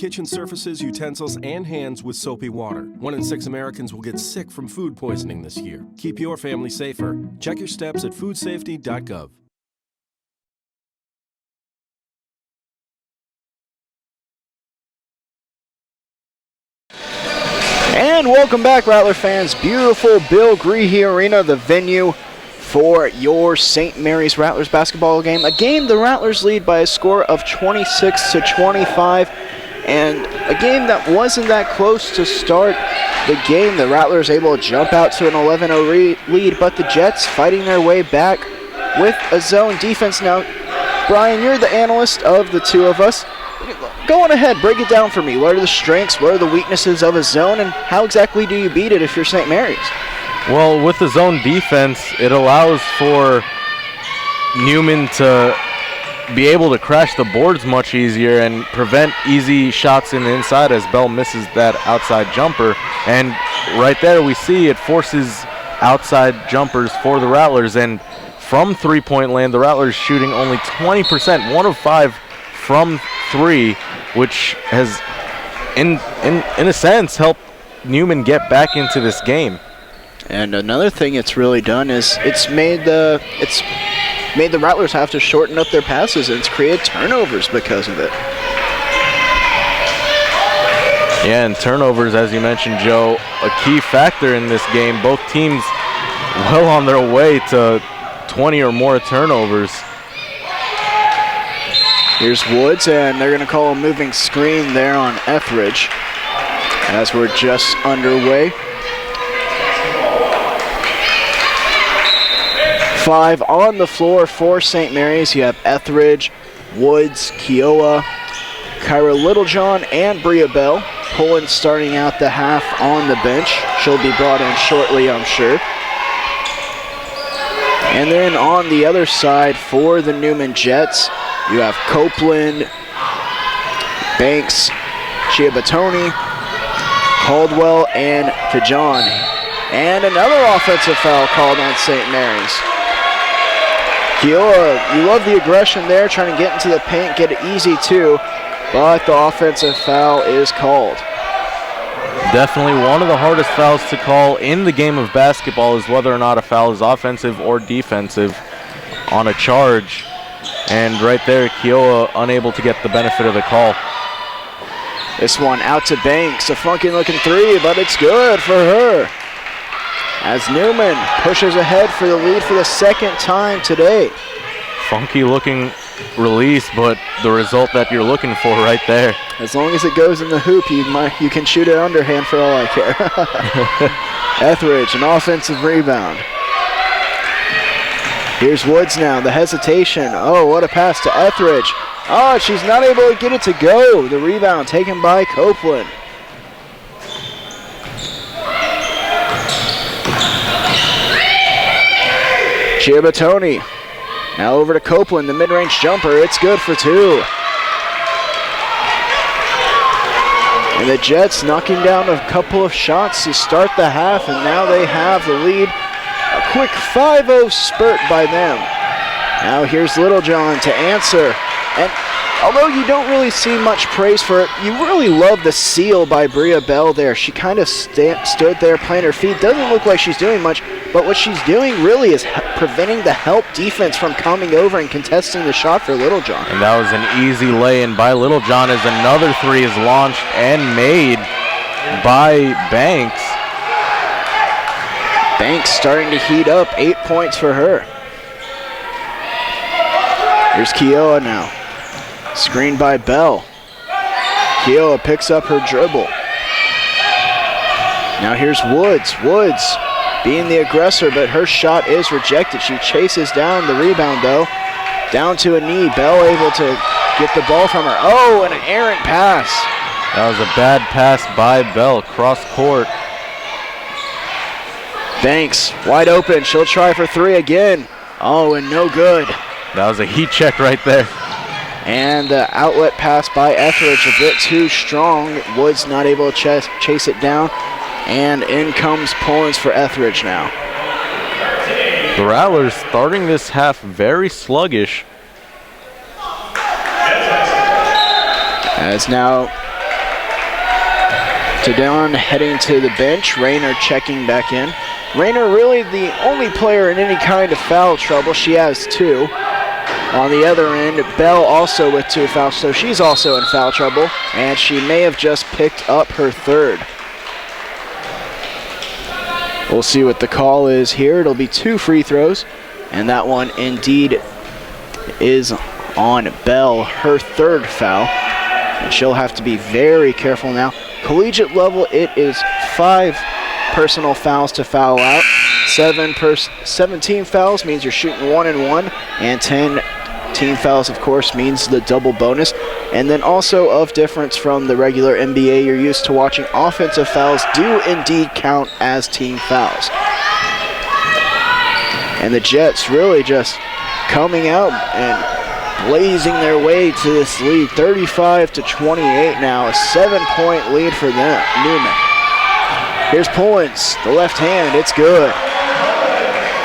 kitchen surfaces, utensils, and hands with soapy water. 1 in 6 Americans will get sick from food poisoning this year. Keep your family safer. Check your steps at foodsafety.gov. And welcome back, Rattler fans. Beautiful Bill Greehey Arena, the venue for your St. Mary's Rattlers basketball game. A game the Rattlers lead by a score of 26-25, and a game that wasn't that close to start the game. The Rattlers able to jump out to an 11-0 lead, but the Jets fighting their way back with a zone defense. Now, Brian, you're the analyst of the two of us. Go on ahead, break it down for me. What are the strengths, what are the weaknesses of a zone, and how exactly do you beat it if you're St. Mary's? Well, with the zone defense, it allows for Newman to be able to crash the boards much easier and prevent easy shots in the inside as Bell misses that outside jumper. And right there we see it forces outside jumpers for the Rattlers. And from three-point land, the Rattlers shooting only 20%, 1 of 5 from 3, which has, in a sense, helped Newman get back into this game. And another thing it's really done is it's made the Rattlers have to shorten up their passes, and it's created turnovers because of it. Yeah, and turnovers, as you mentioned, Joe, a key factor in this game. Both teams well on their way to 20 or more turnovers. Here's Woods, and they're going to call a moving screen there on Etheridge as we're just underway. 5 on the floor for St. Mary's. You have Etheridge, Woods, Kiowa, Kyra Littlejohn, and Bria Bell. Pullen starting out the half on the bench. She'll be brought in shortly, I'm sure. And then on the other side for the Newman Jets, you have Copeland, Banks, Chiabatoni, Caldwell, and Kajan. And another offensive foul called on St. Mary's. Kiowa, you love the aggression there, trying to get into the paint, get it easy too, but the offensive foul is called. Definitely one of the hardest fouls to call in the game of basketball is whether or not a foul is offensive or defensive on a charge. And right there, Kiowa unable to get the benefit of the call. This one out to Banks, a funky looking 3, but it's good for her. As Newman pushes ahead for the lead for the second time today. Funky looking release, but the result that you're looking for right there. As long as it goes in the hoop, you can shoot it underhand for all I care. Etheridge, an offensive rebound. Here's Woods now, the hesitation. Oh, what a pass to Etheridge. Oh, she's not able to get it to go. The rebound taken by Copeland. Chiabatoni. Now over to Copeland, the mid-range jumper. It's good for 2. And the Jets knocking down a couple of shots to start the half, and now they have the lead. A quick 5-0 spurt by them. Now here's Littlejohn to answer. And although you don't really see much praise for it, you really love the seal by Bria Bell there. She kind of stood there playing her feet. Doesn't look like she's doing much, but what she's doing really is preventing the help defense from coming over and contesting the shot for Littlejohn. And that was an easy lay-in by Littlejohn as another 3 is launched and made by Banks. Banks starting to heat up, 8 points for her. Here's Kiowa now. Screened by Bell. Kiowa picks up her dribble. Now here's Woods. Woods being the aggressor, but her shot is rejected. She chases down the rebound though. Down to a knee. Bell able to get the ball from her. Oh, and an errant pass. That was a bad pass by Bell, cross court. Banks wide open. She'll try for 3 again. Oh, and no good. That was a heat check right there. And the outlet pass by Etheridge a bit too strong. Woods not able to chase it down. And in comes Pullens for Etheridge now. The Rattlers starting this half very sluggish. As now Tadon heading to the bench. Rayner checking back in. Rayner really the only player in any kind of foul trouble. She has 2. On the other end, Bell also with 2 fouls, so she's also in foul trouble, and she may have just picked up her 3rd. We'll see what the call is here. It'll be 2 free throws, and that one indeed is on Bell, her 3rd foul, and she'll have to be very careful now. Collegiate level, it is 5 personal fouls to foul out. 17 fouls means you're shooting 1 and 1, and 10 team fouls, of course, means the double bonus. And then also of difference from the regular NBA you're used to watching, offensive fouls do indeed count as team fouls. And the Jets really just coming out and blazing their way to this lead. 35-28 now, a 7-point lead for them. Newman. Here's Pullins, the left hand, it's good.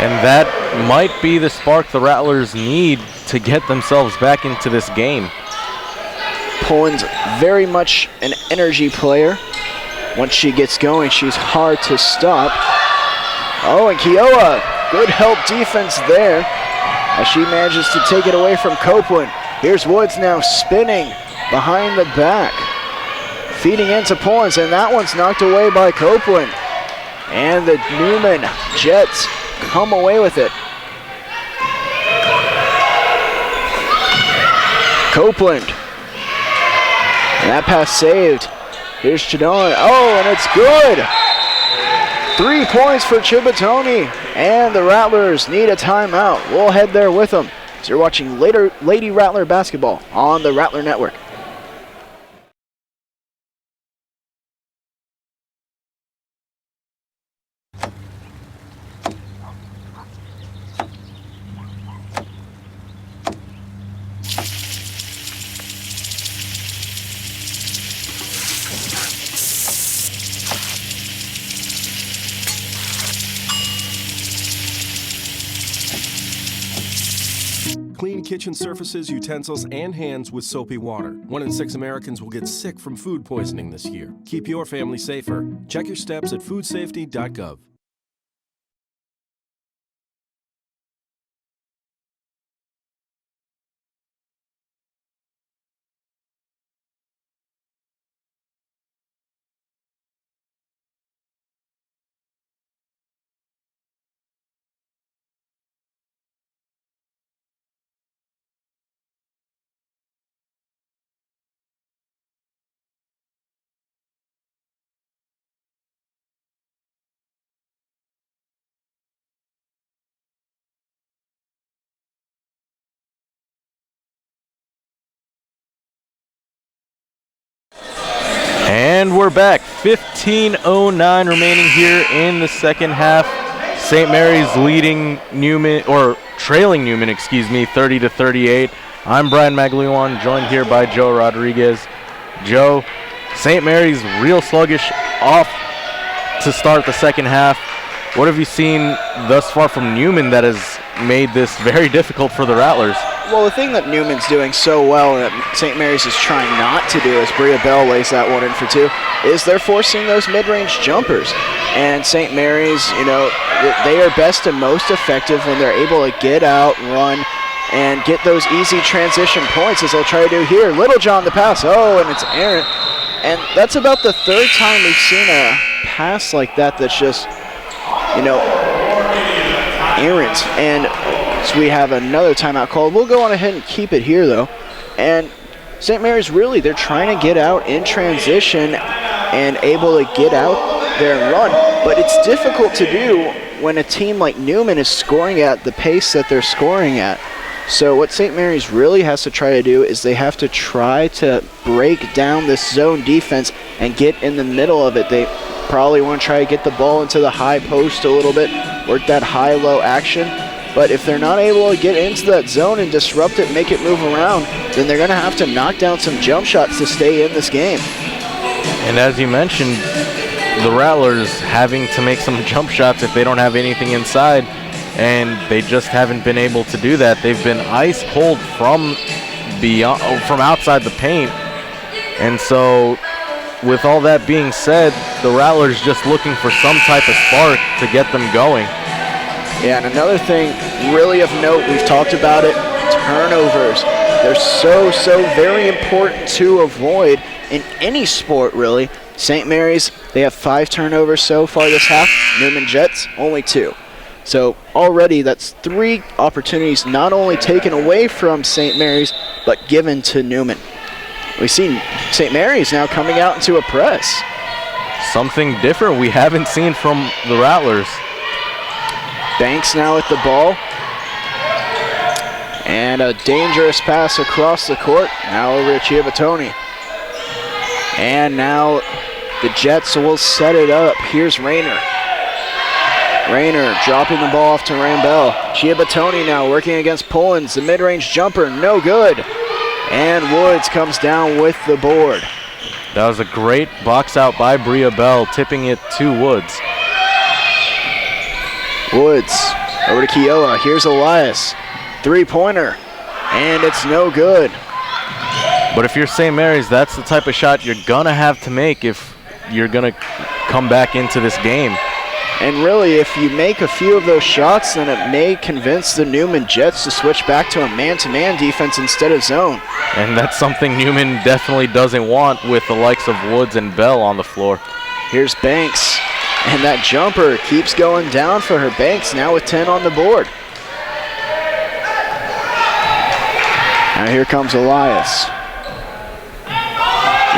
And that might be the spark the Rattlers need to get themselves back into this game. Pullins very much an energy player. Once she gets going, she's hard to stop. Oh, and Kiowa, good help defense there as she manages to take it away from Copeland. Here's Woods now spinning behind the back, feeding into Pullins, and that one's knocked away by Copeland. And the Newman Jets come away with it. Copeland. And that pass saved. Here's Chidon. Oh, and it's good. 3 points for Ciabattoni. And the Rattlers need a timeout. We'll head there with them. So you're watching Lady Rattler basketball on the Rattler Network. Clean kitchen surfaces, utensils, and hands with soapy water. 1 in 6 Americans will get sick from food poisoning this year. Keep your family safer. Check your steps at foodsafety.gov. And we're back. 15:09 remaining here in the second half. St. Mary's leading Newman, or trailing Newman, 30-38. I'm Brian Maglione, joined here by Joe Rodriguez. Joe, St. Mary's real sluggish off to start the second half. What have you seen thus far from Newman that has made this very difficult for the Rattlers? Well, the thing that Newman's doing so well and that St. Mary's is trying not to do, as Bria Bell lays that one in for 2, is they're forcing those mid-range jumpers. And St. Mary's, you know, they are best and most effective when they're able to get out, run, and get those easy transition points, as they'll try to do here. Littlejohn the pass, oh, and it's errant. And that's about the 3rd time we've seen a pass like that that's just, you know, errant. And so we have another timeout called. We'll go on ahead and keep it here, though. And St. Mary's really, they're trying to get out in transition and able to get out there and run. But it's difficult to do when a team like Newman is scoring at the pace that they're scoring at. So what St. Mary's really has to try to do is they have to try to break down this zone defense and get in the middle of it. They probably want to try to get the ball into the high post a little bit, work that high-low action. But if they're not able to get into that zone and disrupt it, make it move around, then they're going to have to knock down some jump shots to stay in this game. And as you mentioned, the Rattlers having to make some jump shots if they don't have anything inside, and they just haven't been able to do that. They've been ice cold from outside the paint, and so with all that being said, the Rattlers just looking for some type of spark to get them going. Yeah, and another thing really of note, we've talked about it, turnovers. They're so very important to avoid in any sport, really. St. Mary's, they have 5 turnovers so far this half. Newman Jets, only 2. So already that's 3 opportunities not only taken away from St. Mary's, but given to Newman. We've seen St. Mary's now coming out into a press. Something different we haven't seen from the Rattlers. Banks now with the ball. And a dangerous pass across the court. Now over to Chiabatoni. And now the Jets will set it up. Here's Rayner. Rayner dropping the ball off to Rambell. Chiabatoni now working against Pullins. The mid-range jumper, no good. And Woods comes down with the board. That was a great box out by Bria Bell, tipping it to Woods. Woods over to Keough. Here's Elias. 3-pointer. And it's no good. But if you're St. Mary's, that's the type of shot you're going to have to make if you're going to come back into this game. And really, if you make a few of those shots, then it may convince the Newman Jets to switch back to a man-to-man defense instead of zone. And that's something Newman definitely doesn't want with the likes of Woods and Bell on the floor. Here's Banks. And that jumper keeps going down for her. Banks now with 10 on the board. Now here comes Elias.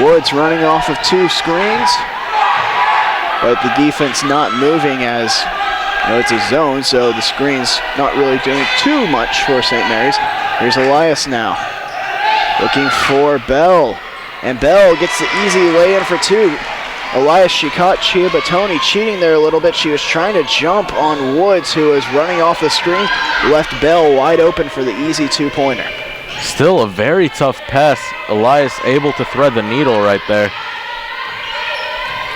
Woods running off of 2 screens. But the defense not moving as, it's a zone, so the screen's not really doing too much for St. Mary's. Here's Elias now, looking for Bell. And Bell gets the easy lay-in for 2. Elias, she caught Chiabatoni cheating there a little bit. She was trying to jump on Woods, who was running off the screen, left Bell wide open for the easy 2-pointer. Still a very tough pass. Elias able to thread the needle right there.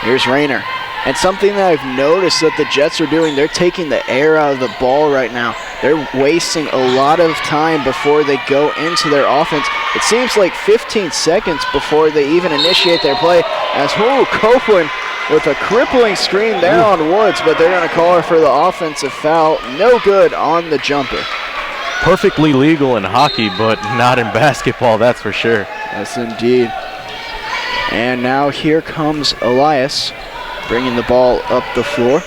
Here's Rayner. And something that I've noticed that the Jets are doing, they're taking the air out of the ball right now. They're wasting a lot of time before they go into their offense. It seems like 15 seconds before they even initiate their play. As Copeland with a crippling screen there on Woods, but they're going to call her for the offensive foul. No good on the jumper. Perfectly legal in hockey, but not in basketball, that's for sure. Yes, indeed. And now here comes Elias, bringing the ball up the floor.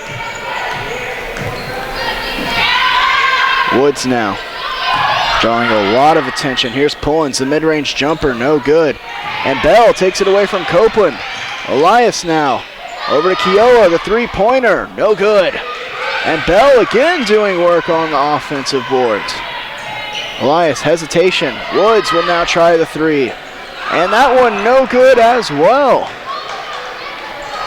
Woods now drawing a lot of attention. Here's Pullins, the mid-range jumper, no good. And Bell takes it away from Copeland. Elias now over to Keough, the 3-pointer, no good. And Bell again doing work on the offensive boards. Elias, hesitation. Woods will now try the 3. And that one no good as well.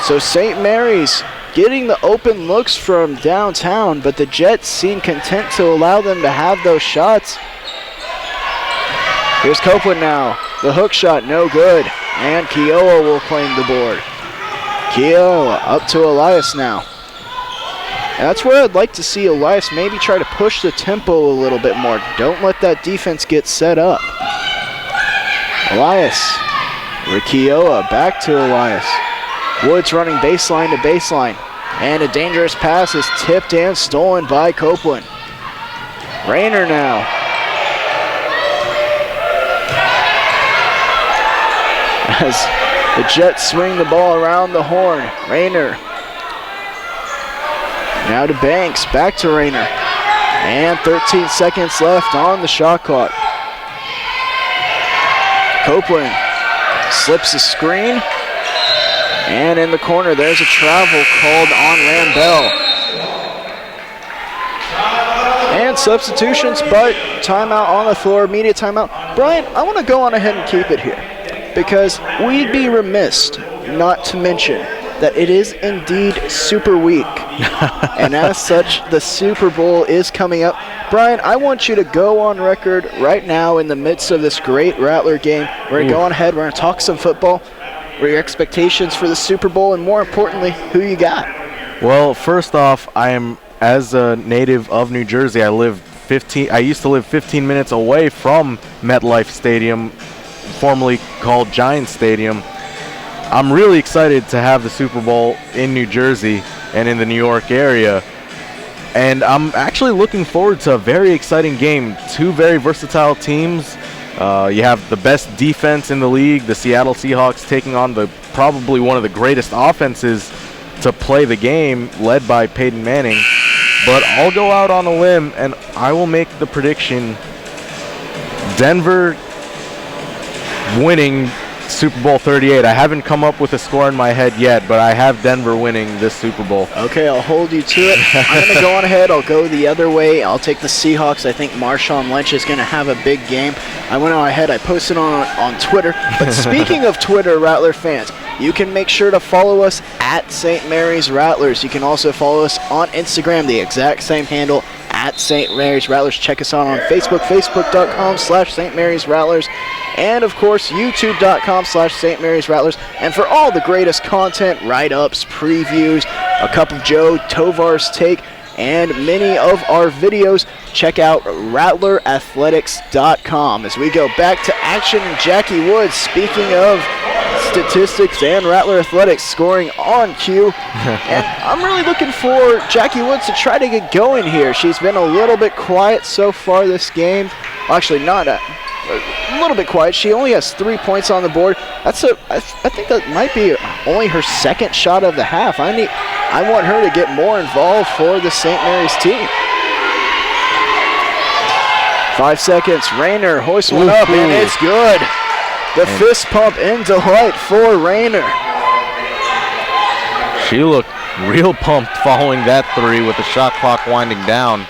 So St. Mary's getting the open looks from downtown, but the Jets seem content to allow them to have those shots. Here's Copeland now. The hook shot, no good. And Keough will claim the board. Keough up to Elias now. And that's where I'd like to see Elias maybe try to push the tempo a little bit more. Don't let that defense get set up. Elias, Keough, back to Elias. Woods running baseline to baseline. And a dangerous pass is tipped and stolen by Copeland. Rayner now. As the Jets swing the ball around the horn. Rayner. Now to Banks, back to Rayner. And 13 seconds left on the shot clock. Copeland slips the screen. And in the corner, there's a travel called on Rambell. And substitutions, but timeout on the floor, immediate timeout. Brian, I want to go on ahead and keep it here because we'd be remiss not to mention that it is indeed Super Week. And as such, the Super Bowl is coming up. Brian, I want you to go on record right now in the midst of this great Rattler game. We're going to go on ahead, we're going to talk some football. What are your expectations for the Super Bowl, and more importantly, who you got? Well, first off, as a native of New Jersey, I used to live 15 minutes away from MetLife Stadium, formerly called Giants Stadium. I'm really excited to have the Super Bowl in New Jersey and in the New York area. And I'm actually looking forward to a very exciting game. Two very versatile teams. You have the best defense in the league, the Seattle Seahawks, taking on probably one of the greatest offenses to play the game, led by Peyton Manning. But I'll go out on a limb, and I will make the prediction Denver winning Super Bowl 38. I haven't come up with a score in my head yet, but I have Denver winning this Super Bowl. Okay, I'll hold you to it. I'm going to go on ahead. I'll go the other way. I'll take the Seahawks. I think Marshawn Lynch is going to have a big game. I went on ahead. I posted on Twitter. But speaking of Twitter, Rattler fans, you can make sure to follow us at St. Mary's Rattlers. You can also follow us on Instagram, the exact same handle, at St. Mary's Rattlers. Check us out on Facebook, facebook.com/St. Mary's Rattlers. And, of course, youtube.com/St. Mary's Rattlers. And for all the greatest content, write-ups, previews, a cup of Joe, Tovar's Take, and many of our videos, check out rattlerathletics.com. As we go back to action, Jackie Woods, speaking of statistics and Rattler Athletics scoring on cue. And I'm really looking for Jackie Woods to try to get going here. She's been a little bit quiet so far this game. Actually, not a little bit quiet. She only has 3 points on the board. I think that might be only her second shot of the half. I want her to get more involved for the St. Mary's team. 5 seconds. Rayner hoists one up, and it's good. The fist pump in delight for Rayner. She looked real pumped following that three with the shot clock winding down.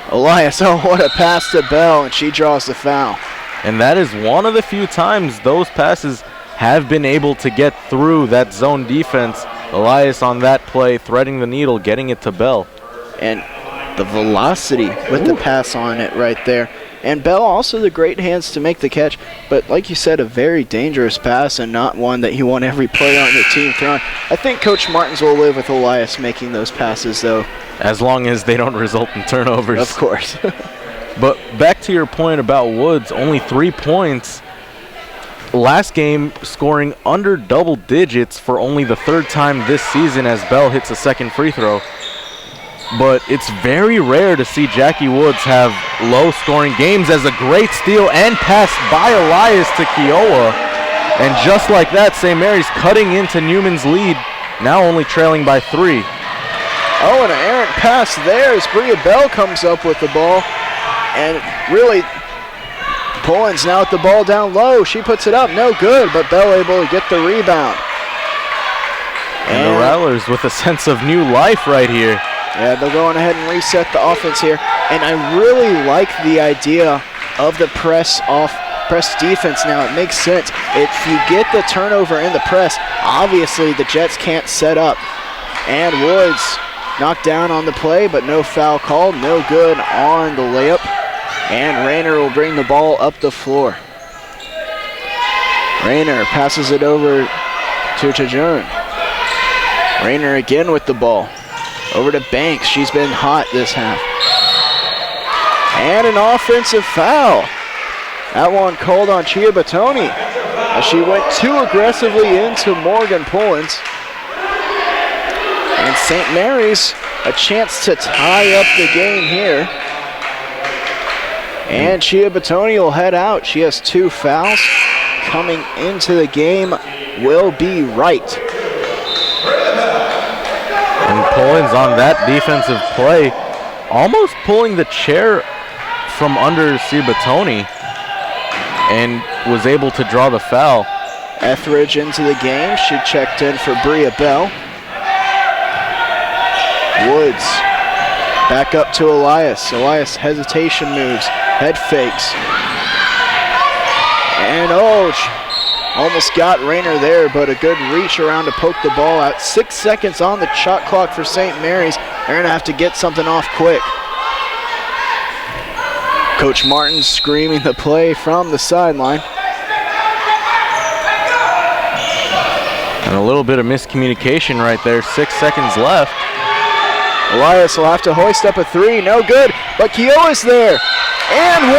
Elias, oh, what a pass to Bell, and she draws the foul. And that is one of the few times those passes have been able to get through that zone defense. Elias on that play, threading the needle, getting it to Bell. And the velocity with the pass on it right there. And Bell also the great hands to make the catch, but like you said, a very dangerous pass and not one that you want every player on your team throwing. I think Coach Martins will live with Elias making those passes, though. As long as they don't result in turnovers. Of course. But back to your point about Woods, only 3 points. Last game, scoring under double digits for only the third time this season as Bell hits a second free throw. But it's very rare to see Jackie Woods have low-scoring games, as a great steal and pass by Elias to Kiowa. And just like that, St. Mary's cutting into Newman's lead, now only trailing by 3. Oh, and an errant pass there as Bria Bell comes up with the ball. And really, Pullins now with the ball down low. She puts it up, no good, but Bell able to get the rebound. And the Rattlers with a sense of new life right here. Yeah, they'll go on ahead and reset the offense here. And I really like the idea of the press defense now. It makes sense. If you get the turnover in the press, obviously the Jets can't set up. And Woods knocked down on the play, but no foul called. No good on the layup. And Rayner will bring the ball up the floor. Rayner passes it over to Tajun. Rayner again with the ball. Over to Banks. She's been hot this half. And an offensive foul. That one called on Chia Batoni as she went too aggressively into Morgan Pullins. And St. Mary's a chance to tie up the game here. And Chia Batoni will head out. She has 2 fouls. Coming into the game will be Wright. And Pullins on that defensive play, almost pulling the chair from under Ciabatoni, and was able to draw the foul. Etheridge into the game. She checked in for Bria Bell. Woods back up to Elias. Elias hesitation moves, head fakes. And almost got Rayner there, but a good reach around to poke the ball out. 6 seconds on the shot clock for St. Mary's. They're gonna have to get something off quick. Coach Martin screaming the play from the sideline. And a little bit of miscommunication right there. 6 seconds left. Elias will have to hoist up a 3. No good, but Kiowa's there. And 1!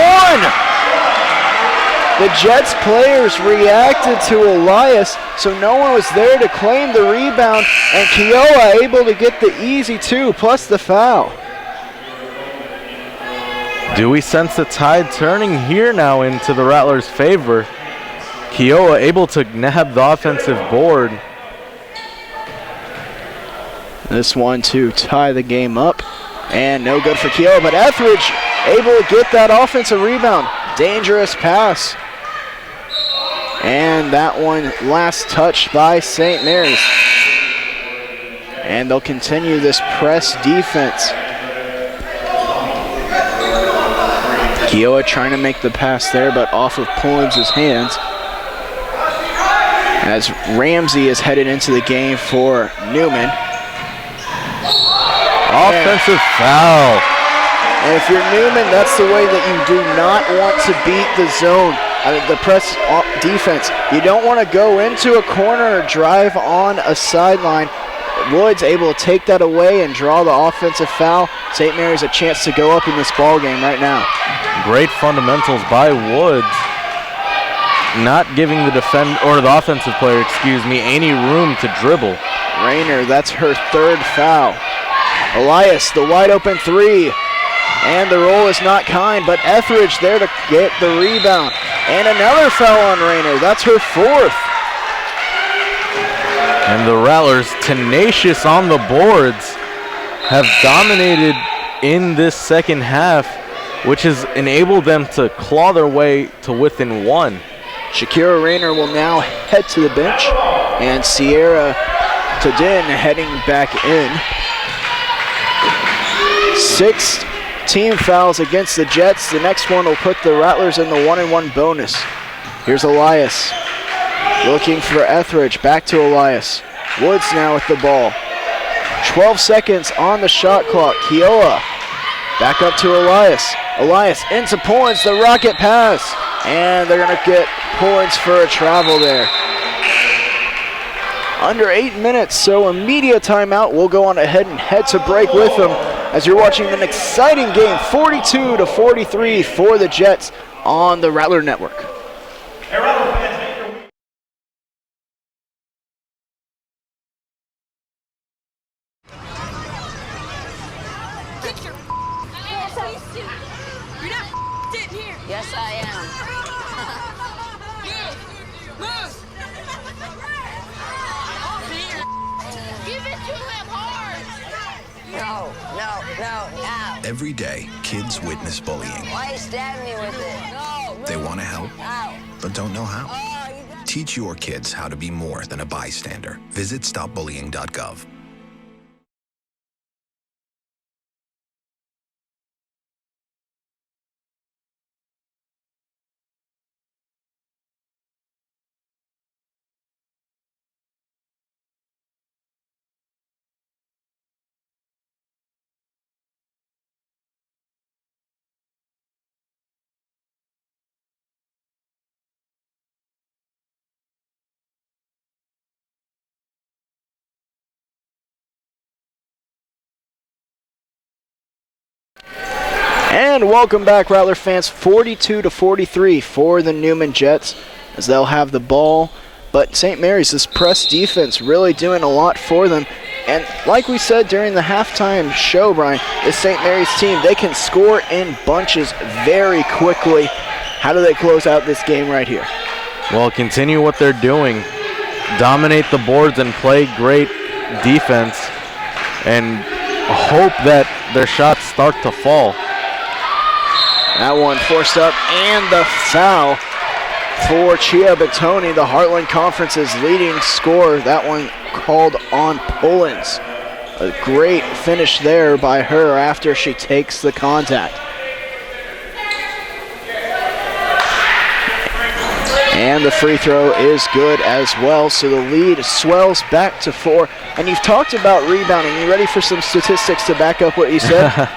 The Jets players reacted to Elias, so no one was there to claim the rebound, and Keough able to get the easy 2 plus the foul. Do we sense the tide turning here now into the Rattlers' favor? Keough able to nab the offensive board. This one to tie the game up, and no good for Keough, but Etheridge able to get that offensive rebound. Dangerous pass. And that one last touched by St. Mary's. And they'll continue this press defense. Keough trying to make the pass there, but off of Pullins' hands. As Ramsey is headed into the game for Newman. Offensive foul. And if you're Newman, that's the way that you do not want to beat the zone. The press defense. You don't want to go into a corner or drive on a sideline. Woods able to take that away and draw the offensive foul. St. Mary's a chance to go up in this ball game right now. Great fundamentals by Woods. Not giving the offensive player, any room to dribble. Rayner, that's her 3rd foul. Elias, the wide open 3. And the roll is not kind, but Etheridge there to get the rebound. And another foul on Rayner. That's her 4th. And the Rattlers, tenacious on the boards, have dominated in this second half, which has enabled them to claw their way to within 1. Shakira Rayner will now head to the bench, and Sierra Tadin heading back in. 6 team fouls against the Jets. The next one will put the Rattlers in the 1-1 bonus. Here's Elias looking for Etheridge. Back to Elias. Woods now with the ball. 12 seconds on the shot clock. Keough back up to Elias. Elias into Pullins, the rocket pass. And they're going to get Pullins for a travel there. Under 8 minutes, so a media timeout. We'll go on ahead and head to break with them as you're watching an exciting game, 42-43 for the Jets on the Rattler Network. Get your ass out. You're not in here. Yes, I am. Move. Give it to him hard. No. Every day, kids witness bullying. Why you stab me with it? No. They want to help, Ow. but don't know how. Oh, you got... Teach your kids how to be more than a bystander. Visit stopbullying.gov. And welcome back, Rattler fans. 42-43 for the Newman Jets as they'll have the ball. But St. Mary's, this press defense really doing a lot for them. And like we said during the halftime show, Brian, this St. Mary's team, they can score in bunches very quickly. How do they close out this game right here? Well, continue what they're doing. Dominate the boards and play great defense. And hope that their shots start to fall. That one forced up, and the foul for Chia Batoni, the Heartland Conference's leading scorer. That one called on Pullins. A great finish there by her after she takes the contact. And the free throw is good as well, so the lead swells back to 4. And you've talked about rebounding. You ready for some statistics to back up what you said?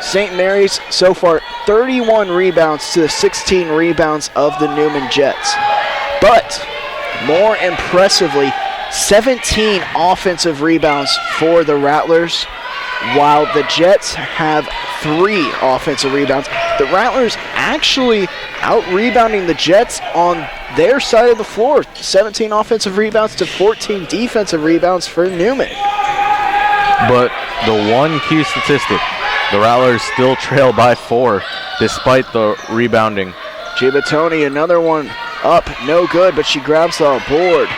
St. Mary's so far 31 rebounds to the 16 rebounds of the Newman Jets. But more impressively, 17 offensive rebounds for the Rattlers. while the Jets have 3 offensive rebounds. The Rattlers actually out-rebounding the Jets on their side of the floor. 17 offensive rebounds to 14 defensive rebounds for Newman. But the one key statistic, the Rattlers still trail by 4 despite the rebounding. Gibatoni, another one up, no good, but she grabs the board.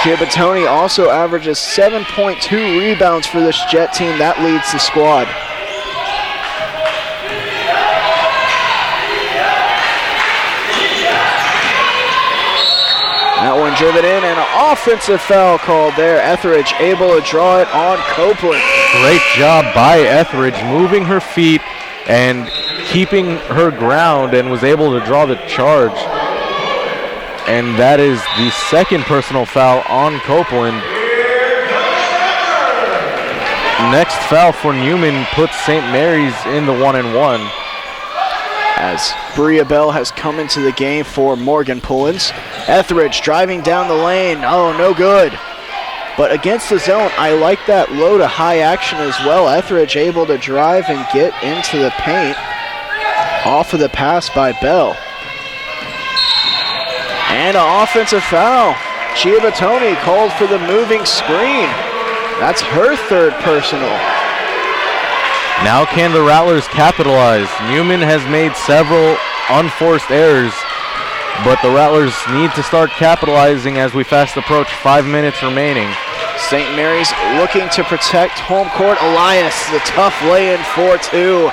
Gibatoni also averages 7.2 rebounds for this Jet team. That leads the squad. That one driven in, and an offensive foul called there. Etheridge able to draw it on Copeland. Great job by Etheridge, moving her feet and keeping her ground, and was able to draw the charge. And that is the second personal foul on Copeland. Next foul for Newman puts St. Mary's in the 1-and-1. As Bria Bell has come into the game for Morgan Pullins. Etheridge driving down the lane. Oh, no good. But against the zone, I like that low to high action as well. Etheridge able to drive and get into the paint off of the pass by Bell. And an offensive foul. Giabatoni called for the moving screen. That's her third personal. Now can the Rattlers capitalize? Newman has made several unforced errors, but the Rattlers need to start capitalizing as we fast approach 5 minutes remaining. St. Mary's looking to protect home court. Elias, the tough lay-in for 2,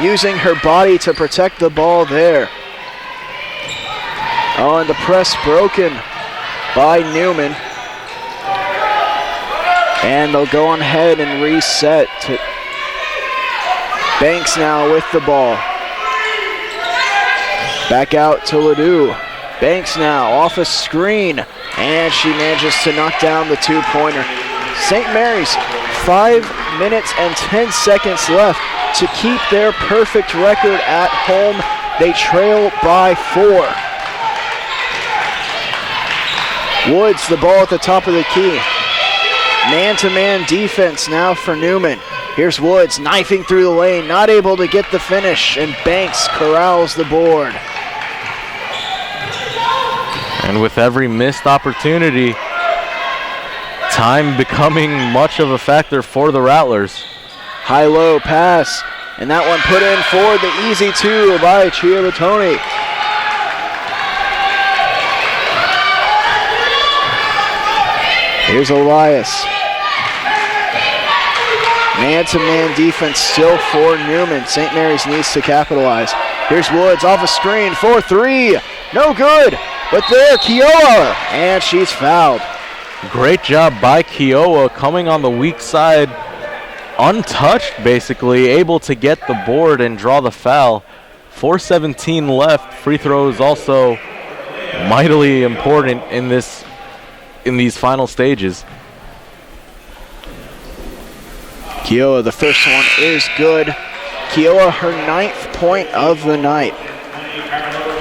using her body to protect the ball there. Oh, and the press broken by Newman. And they'll go on ahead and reset to Banks now with the ball. Back out to Ledoux. Banks now off a screen, and she manages to knock down the 2-pointer. St. Mary's, 5 minutes and 10 seconds left to keep their perfect record at home. They trail by 4. Woods, the ball at the top of the key. Man-to-man defense now for Newman. Here's Woods knifing through the lane, not able to get the finish, and Banks corrals the board. And with every missed opportunity, time becoming much of a factor for the Rattlers. High-low pass, and that one put in for the easy 2 by Giabatoni. Here's Elias. Man-to-man defense still for Newman. St. Mary's needs to capitalize. Here's Woods off a screen for 3. No good, but there, Kiowa, and she's fouled. Great job by Kiowa coming on the weak side, untouched basically, able to get the board and draw the foul. 4:17 left. Free throws also mightily important in these final stages. Kiowa, the first one is good. Kiowa, her 9th point of the night.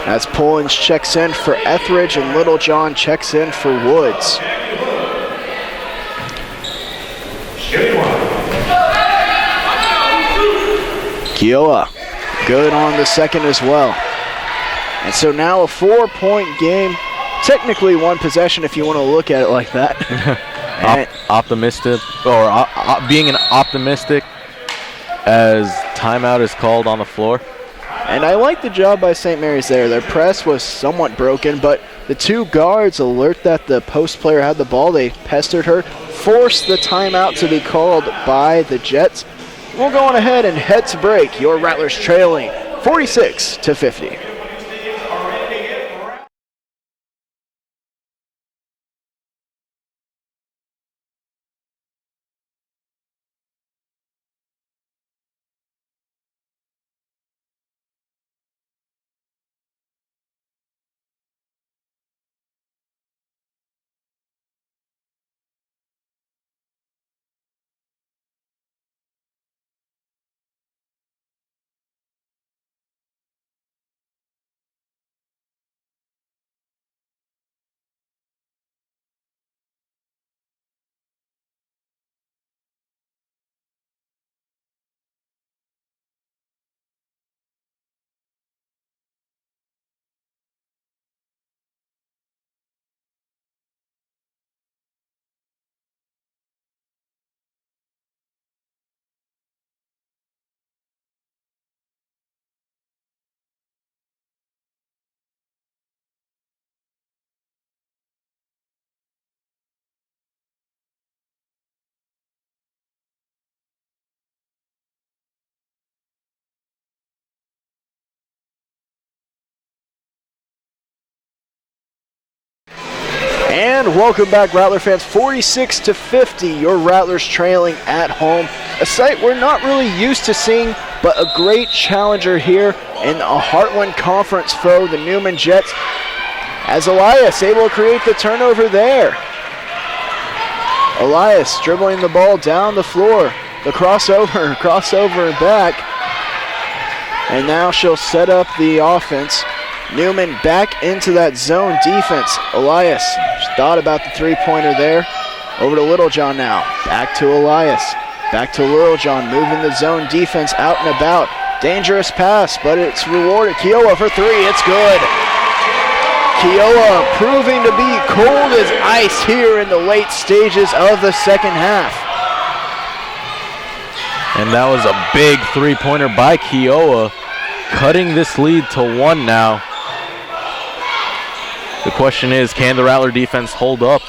As Pullins checks in for Etheridge and Littlejohn checks in for Woods. Kiowa, good on the second as well. And so now a 4-point game. Technically 1 possession if you want to look at it like that. Optimistic, or being an optimistic as timeout is called on the floor. And I like the job by St. Mary's there. Their press was somewhat broken, but the 2 guards alert that the post player had the ball. They pestered her, forced the timeout to be called by the Jets. We'll go on ahead and head to break. Your Rattlers trailing 46-50. And welcome back, Rattler fans. 46-50, your Rattlers trailing at home. A sight we're not really used to seeing, but a great challenger here in a Heartland Conference foe, the Newman Jets, as Elias able to create the turnover there. Elias dribbling the ball down the floor. The crossover and back. And now she'll set up the offense. Newman back into that zone defense. Elias thought about the three-pointer there. Over to Littlejohn now. Back to Elias. Back to Littlejohn, moving the zone defense out and about. Dangerous pass, but it's rewarded. Kiowa for three, it's good. Kiowa proving to be cold as ice here in the late stages of the second half. And that was a big three-pointer by Kiowa, cutting this lead to 1 now. The question is, can the Rattler defense hold up?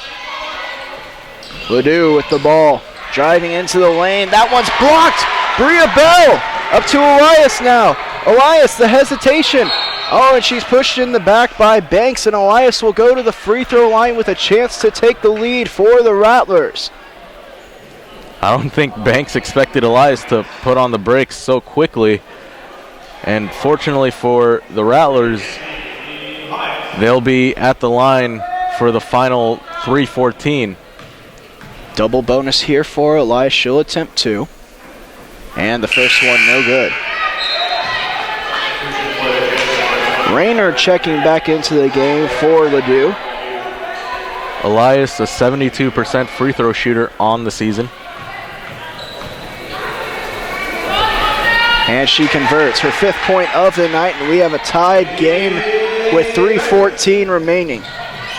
Ledoux with the ball, driving into the lane. That one's blocked. Bria Bell up to Elias now. Elias, the hesitation. Oh, and she's pushed in the back by Banks, and Elias will go to the free throw line with a chance to take the lead for the Rattlers. I don't think Banks expected Elias to put on the brakes so quickly. And fortunately for the Rattlers, they'll be at the line for the final 3:14. Double bonus here for Elias. She'll attempt 2. And the first one, no good. Rayner checking back into the game for Ledoux. Elias, a 72% free throw shooter on the season. And she converts her 5th point of the night, and we have a tied game with 3:14 remaining.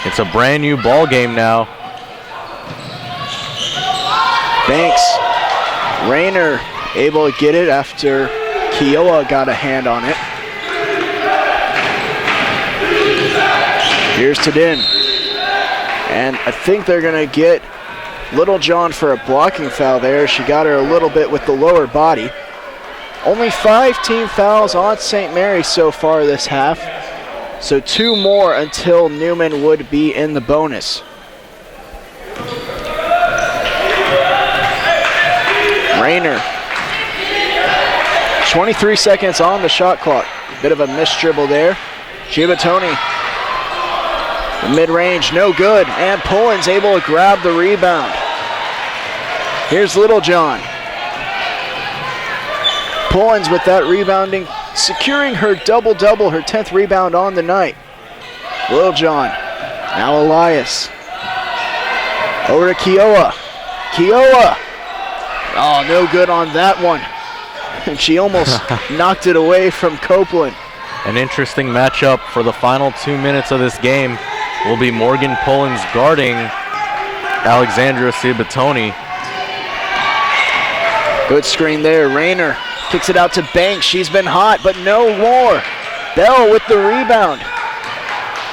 It's a brand new ball game now. Banks, Rayner able to get it after Kiowa got a hand on it. Here's Tadin. And I think they're going to get Littlejohn for a blocking foul there. She got her a little bit with the lower body. Only 5 team fouls on St. Mary's so far this half. So 2 more until Newman would be in the bonus. Rayner. 23 seconds on the shot clock. Bit of a missed dribble there. Giabatoni. The mid-range, no good. And Pullen's able to grab the rebound. Here's Littlejohn. Pullens with that rebounding, securing her double-double, her 10th rebound on the night. Littlejohn, now Elias. Over to Kiowa. Kiowa. Oh, no good on that one. And she almost knocked it away from Copeland. An interesting matchup for the final 2 minutes of this game will be Morgan Pullens guarding Alexandra Ciabatoni. Good screen there. Rayner kicks it out to Banks. She's been hot, but no more. Bell with the rebound.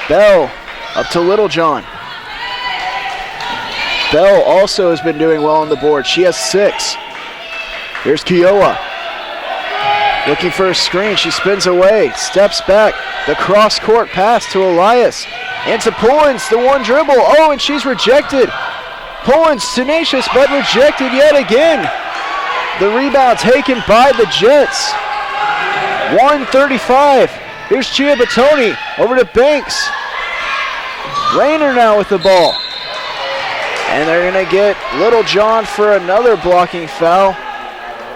Bell up to Littlejohn. Bell also has been doing well on the board. She has 6. Here's Kiowa. Looking for a screen. She spins away, steps back. The cross-court pass to Elias. And to Pullens, the one dribble. Oh, and she's rejected. Pullens tenacious, but rejected yet again. The rebound taken by the Jets. 1:35. Here's Giabatoni over to Banks. Rayner now with the ball. And they're going to get Littlejohn for another blocking foul.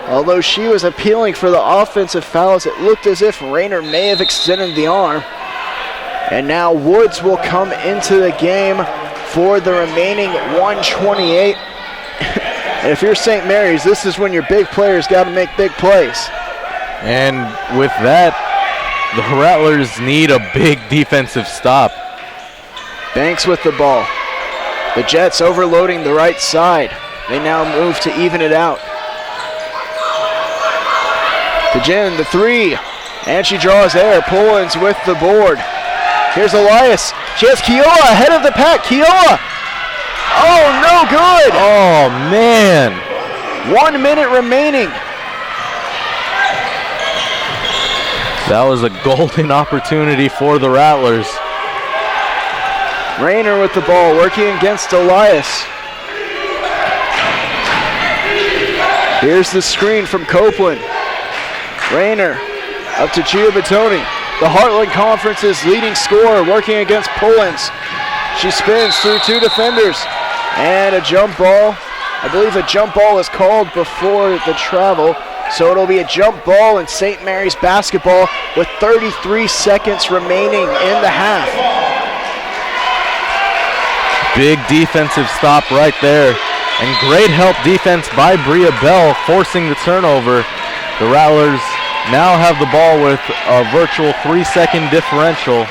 Although she was appealing for the offensive fouls, it looked as if Rayner may have extended the arm. And now Woods will come into the game for the remaining 1:28. And if you're St. Mary's, this is when your big players got to make big plays. And with that, the Rattlers need a big defensive stop. Banks with the ball. The Jets overloading the right side. They now move to even it out. To Jen, the 3. And she draws there. Pullens with the board. Here's Elias. She has Kiowa ahead of the pack. Kiowa. Oh, no good. Oh, man. 1 minute remaining. That was a golden opportunity for the Rattlers. Rayner with the ball, working against Elias. Here's the screen from Copeland. Rayner up to Giabatoni. The Heartland Conference's leading scorer, working against Pullins. She spins through two defenders. And a jump ball. I believe a jump ball is called before the travel. So it'll be a jump ball in St. Mary's basketball with 33 seconds remaining in the half. Big defensive stop right there. And great help defense by Bria Bell, forcing the turnover. The Rattlers now have the ball with a virtual 3-second differential.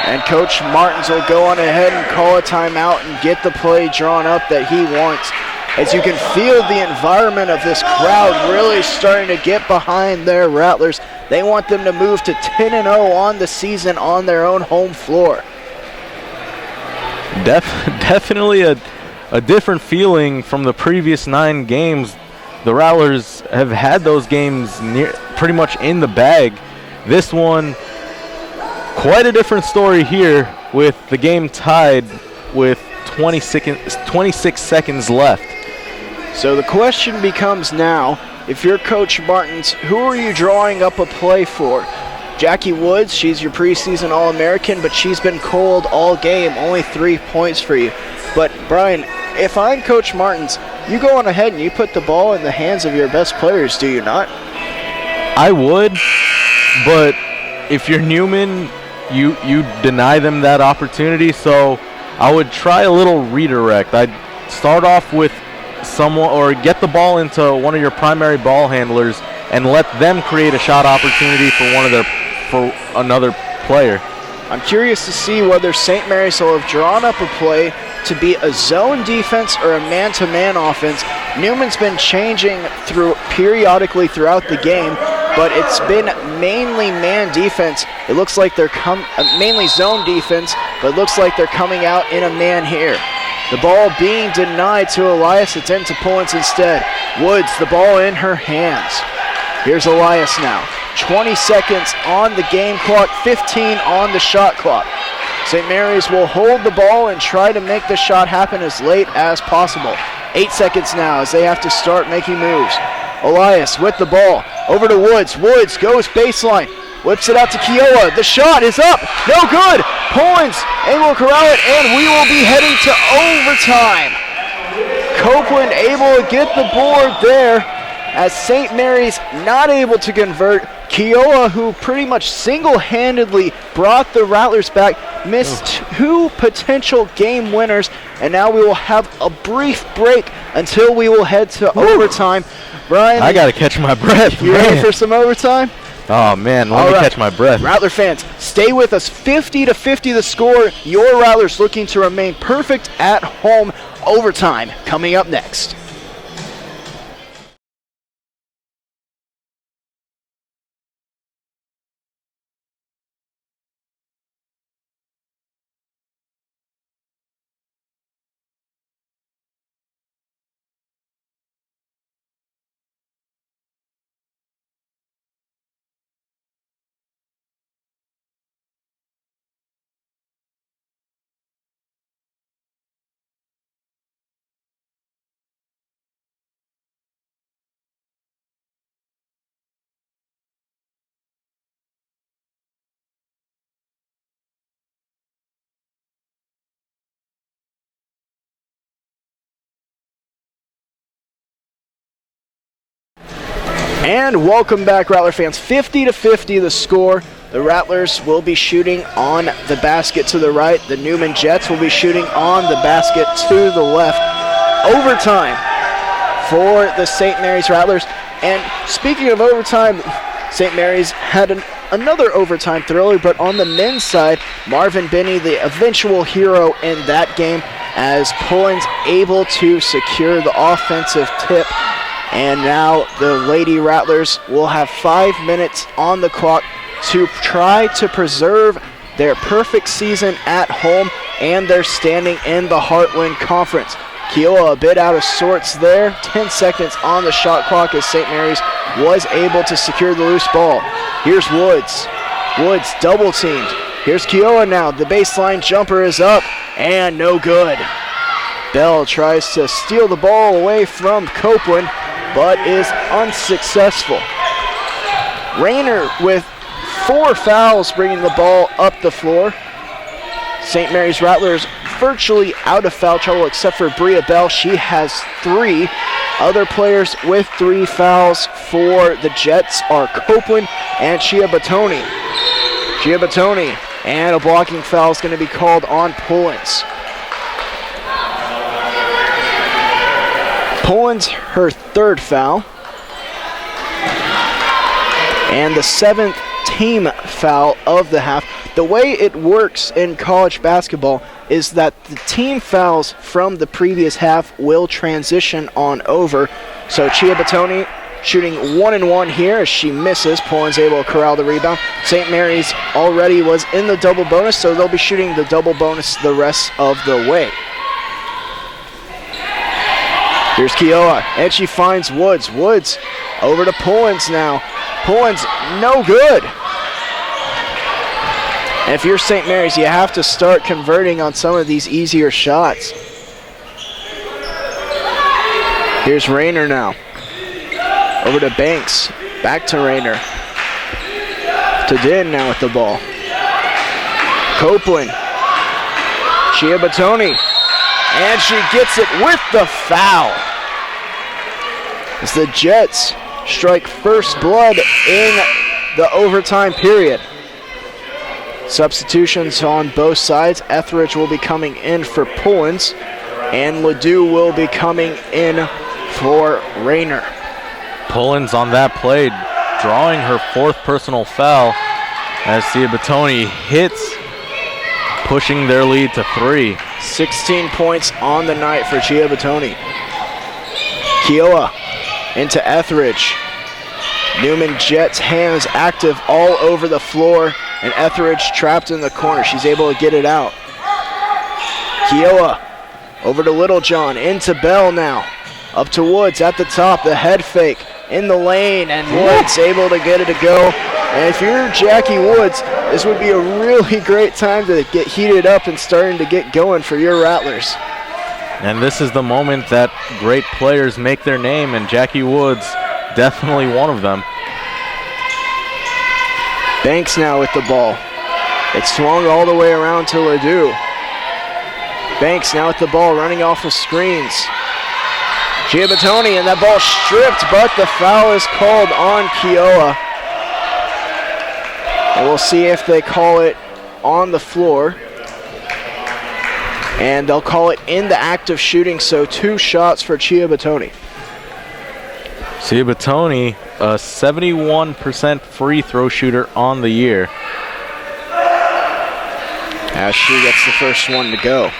And Coach Martins will go on ahead and call a timeout and get the play drawn up that he wants. As you can feel the environment of this crowd really starting to get behind their Rattlers. They want them to move to 10-0 on the season on their own home floor. Definitely a different feeling from the previous 9 games. The Rattlers have had those games pretty much in the bag. This one, quite a different story here with the game tied with 26 seconds left. So the question becomes now, if you're Coach Martins, who are you drawing up a play for? Jackie Woods, she's your preseason All-American, but she's been cold all game, only 3 points for you. But Brian, if I'm Coach Martins, you go on ahead and you put the ball in the hands of your best players, do you not? I would, but if you're Newman, you deny them that opportunity, so I would try a little redirect. I'd start off with someone, or get the ball into one of your primary ball handlers and let them create a shot opportunity for another player. I'm curious to see whether St. Mary's will have drawn up a play to be a zone defense or a man-to-man offense. Newman's been changing periodically throughout the game, but it's been mainly man defense. It looks like they're mainly zone defense, but it looks like they're coming out in a man here. The ball being denied to Elias. It's into Pullins instead. Woods, the ball in her hands. Here's Elias now. 20 seconds on the game clock, 15 on the shot clock. St. Mary's will hold the ball and try to make the shot happen as late as possible. 8 seconds now as they have to start making moves. Elias with the ball, over to Woods. Woods goes baseline, whips it out to Kiowa. The shot is up, no good. Pullins will corral it, and we will be heading to overtime. Copeland able to get the board there as St. Mary's not able to convert. Kiowa, who pretty much single-handedly brought the Rattlers back, missed 2 potential game winners, and now we will have a brief break until we will head to overtime. Brian, I gotta catch my breath. You ready for some overtime? Oh man, let me catch my breath. Rattler fans, stay with us. 50-50 the score. Your Rattlers looking to remain perfect at home. Overtime coming up next. And welcome back, Rattler fans. 50-50 the score. The Rattlers will be shooting on the basket to the right. The Newman Jets will be shooting on the basket to the left. Overtime for the St. Mary's Rattlers. And speaking of overtime, St. Mary's had another overtime thriller, but on the men's side, Marvin Binney, the eventual hero in that game, as Pullins able to secure the offensive tip. And now the Lady Rattlers will have 5 minutes on the clock to try to preserve their perfect season at home and their standing in the Heartland Conference. Kiowa a bit out of sorts there. 10 seconds on the shot clock as St. Mary's was able to secure the loose ball. Here's Woods. Woods double teamed. Here's Kiowa now. The baseline jumper is up and no good. Bell tries to steal the ball away from Copeland, but is unsuccessful. Rayner with 4 fouls bringing the ball up the floor. St. Mary's Rattlers virtually out of foul trouble except for Bria Bell. She has 3. Other players with 3 fouls for the Jets are Copeland and Chia Batoni. Chia Batoni, and a blocking foul is going to be called on Pullins. Pullins, her 3rd foul. And the 7th team foul of the half. The way it works in college basketball is that the team fouls from the previous half will transition on over. So Chia Batoni shooting 1-1 here as she misses. Pullins able to corral the rebound. St. Mary's already was in the double bonus, so they'll be shooting the double bonus the rest of the way. Here's Kiowa, and she finds Woods. Woods over to Pullins now. Pullins, no good. And if you're St. Mary's, you have to start converting on some of these easier shots. Here's Rayner now. Over to Banks. Back to Rayner. To Din now with the ball. Copeland. Chia Batoni. And she gets it with the foul. As the Jets strike first blood in the overtime period. Substitutions on both sides. Etheridge will be coming in for Pullins, and Ledoux will be coming in for Rayner. Pullins on that play, drawing her 4th personal foul as Sia Batoni hits, pushing their lead to 3. 16 points on the night for Chia Batoni. Kiowa into Etheridge. Newman Jets hands active all over the floor, and Etheridge trapped in the corner. She's able to get it out. Kiowa over to Littlejohn, into Bell now. Up to Woods at the top, the head fake in the lane, and Woods able to get it to go. And if you're Jackie Woods, this would be a really great time to get heated up and starting to get going for your Rattlers. And this is the moment that great players make their name, and Jackie Woods definitely one of them. Banks now with the ball. It's swung all the way around to Ledoux. Banks now with the ball, running off of screens. Chia Batoni, and that ball stripped, but the foul is called on Kiowa. And we'll see if they call it on the floor. And they'll call it in the act of shooting, so 2 shots for Chia Batoni. Sia Batoni, a 71% free throw shooter on the year. As she gets the first one to go.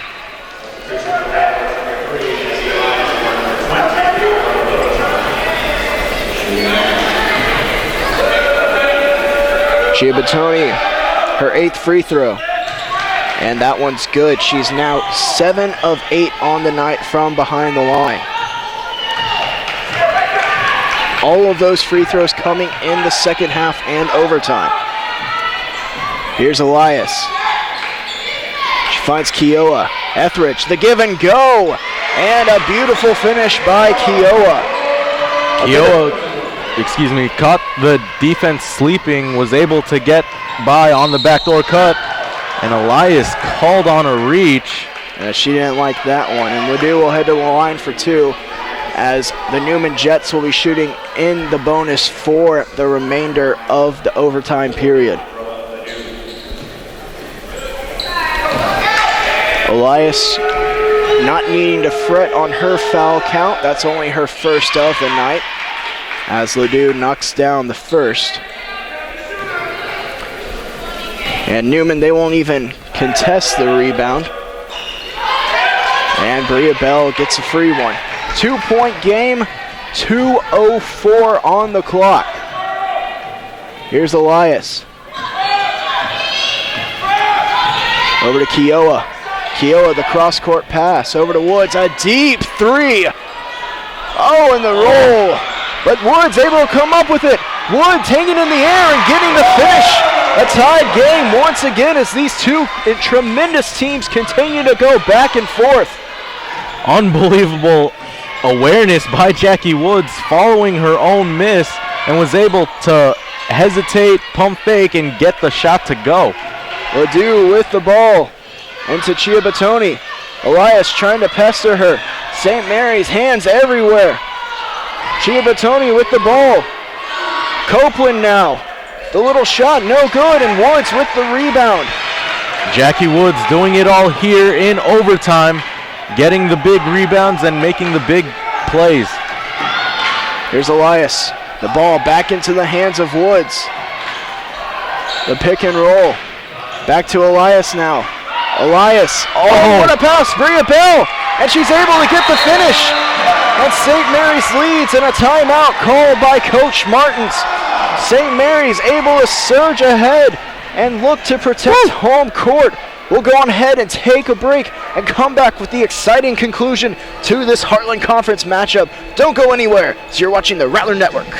Chia Batoni, her 8th free throw. And that one's good. She's now 7 of 8 on the night from behind the line. All of those free throws coming in the second half and overtime. Here's Elias. She finds Kiowa. Etheridge, the give and go. And a beautiful finish by Kiowa. Kiowa, caught the defense sleeping, was able to get by on the backdoor cut. And Elias called on a reach. She didn't like that one. And Ledoux will head to the line for 2 as the Newman Jets will be shooting in the bonus for the remainder of the overtime period. Elias not needing to fret on her foul count. That's only her first of the night as Ledoux knocks down the first. And Newman, they won't even contest the rebound. And Bria Bell gets a free one. 2-point game, 2:04 on the clock. Here's Elias. Over to Kiowa. Kiowa, the cross-court pass. Over to Woods, a deep 3. Oh, and the roll. But Woods able to come up with it. Woods hanging in the air and getting the finish. A tied game once again as these two tremendous teams continue to go back and forth. Unbelievable awareness by Jackie Woods following her own miss and was able to hesitate, pump fake, and get the shot to go. Ledoux with the ball into Chia Batoni. Elias trying to pester her. St. Mary's hands everywhere. Chia Batoni with the ball. Copeland now. The little shot, no good, and Woods with the rebound. Jackie Woods doing it all here in overtime, getting the big rebounds and making the big plays. Here's Elias. The ball back into the hands of Woods. The pick and roll. Back to Elias now. Elias. Oh, what a pass. Bria Bell. And she's able to get the finish. And St. Mary's leads, and a timeout called by Coach Martins. St. Mary's able to surge ahead and look to protect home court. We'll go on ahead and take a break and come back with the exciting conclusion to this Heartland Conference matchup. Don't go anywhere, as you're watching the Rattler Network.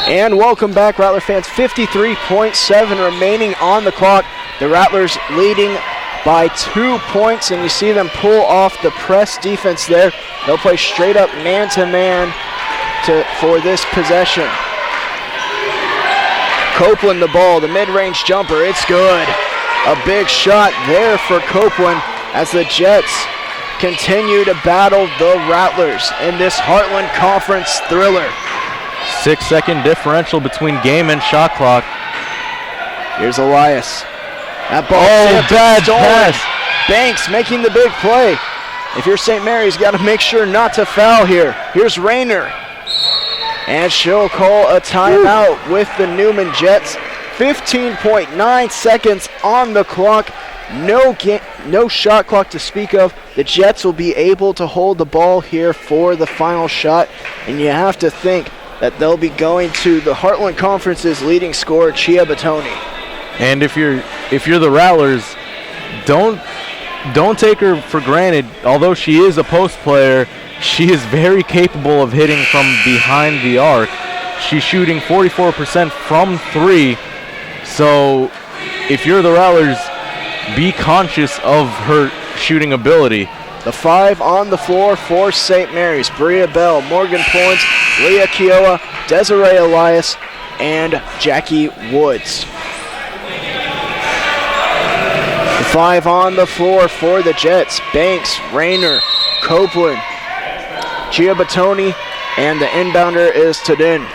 And welcome back, Rattler fans. 53.7 remaining on the clock. The Rattlers leading by 2 points, and you see them pull off the press defense there. They'll play straight up man-to-man for this possession. Copeland the ball, the mid-range jumper, it's good. A big shot there for Copeland as the Jets continue to battle the Rattlers in this Heartland Conference thriller. 6-second differential between game and shot clock. Here's Elias. That ball bad stolen. pass. Banks making the big play. If you're St. Mary's, got to make sure not to foul here. Here's Rayner. And she'll call a timeout with the Newman Jets. 15.9 seconds on the clock. No shot clock to speak of. The Jets will be able to hold the ball here for the final shot. And you have to think that they'll be going to the Heartland Conference's leading scorer, Chia Batoni. And if you're the Rattlers, don't take her for granted. Although she is a post player, she is very capable of hitting from behind the arc. She's shooting 44% from 3. So if you're the Rattlers, be conscious of her shooting ability. The 5 on the floor for St. Mary's. Bria Bell, Morgan Poins, Leah Kiowa, Desiree Elias, and Jackie Woods. The 5 on the floor for the Jets. Banks, Rayner, Copeland, Chia Batoni, and the inbounder is Tadin.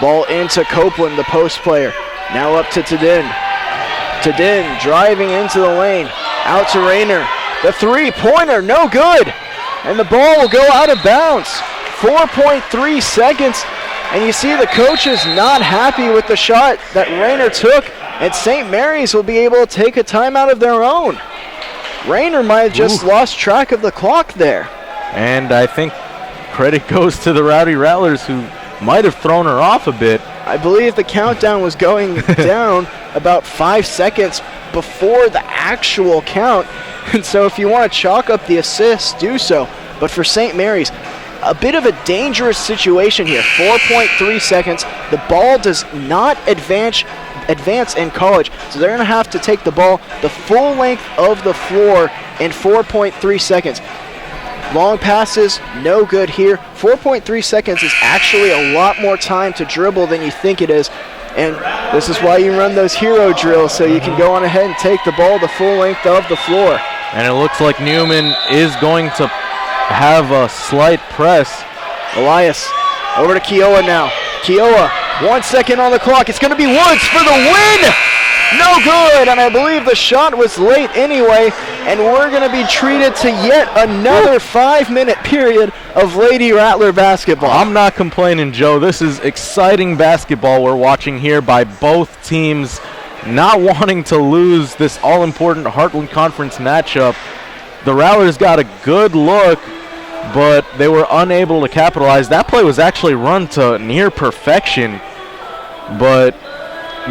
Ball into Copeland, the post player. Now up to Tadin. Tadin driving into the lane. Out to Rayner. The three-pointer, no good. And the ball will go out of bounds. 4.3 seconds. And you see the coaches not happy with the shot that Rayner took. And St. Mary's will be able to take a timeout of their own. Rayner might have just lost track of the clock there. And I think credit goes to the Rowdy Rattlers, who might have thrown her off a bit. I believe the countdown was going down about 5 seconds before the actual count. And so if you want to chalk up the assist, do so. But for St. Mary's, a bit of a dangerous situation here. 4.3 seconds. The ball does not advance in college. So they're going to have to take the ball the full length of the floor in 4.3 seconds. Long passes, no good here. 4.3 seconds is actually a lot more time to dribble than you think it is. And this is why you run those hero drills, so you can go on ahead and take the ball the full length of the floor. And it looks like Newman is going to have a slight press. Elias over to Kiowa now. Kiowa, 1 second on the clock. It's going to be Woods for the win! No good, and I believe the shot was late anyway, and we're going to be treated to yet another 5-minute period of Lady Rattler basketball. I'm not complaining, Joe. This is exciting basketball we're watching here by both teams not wanting to lose this all-important Heartland Conference matchup. The Rattlers got a good look, but they were unable to capitalize. That play was actually run to near perfection, but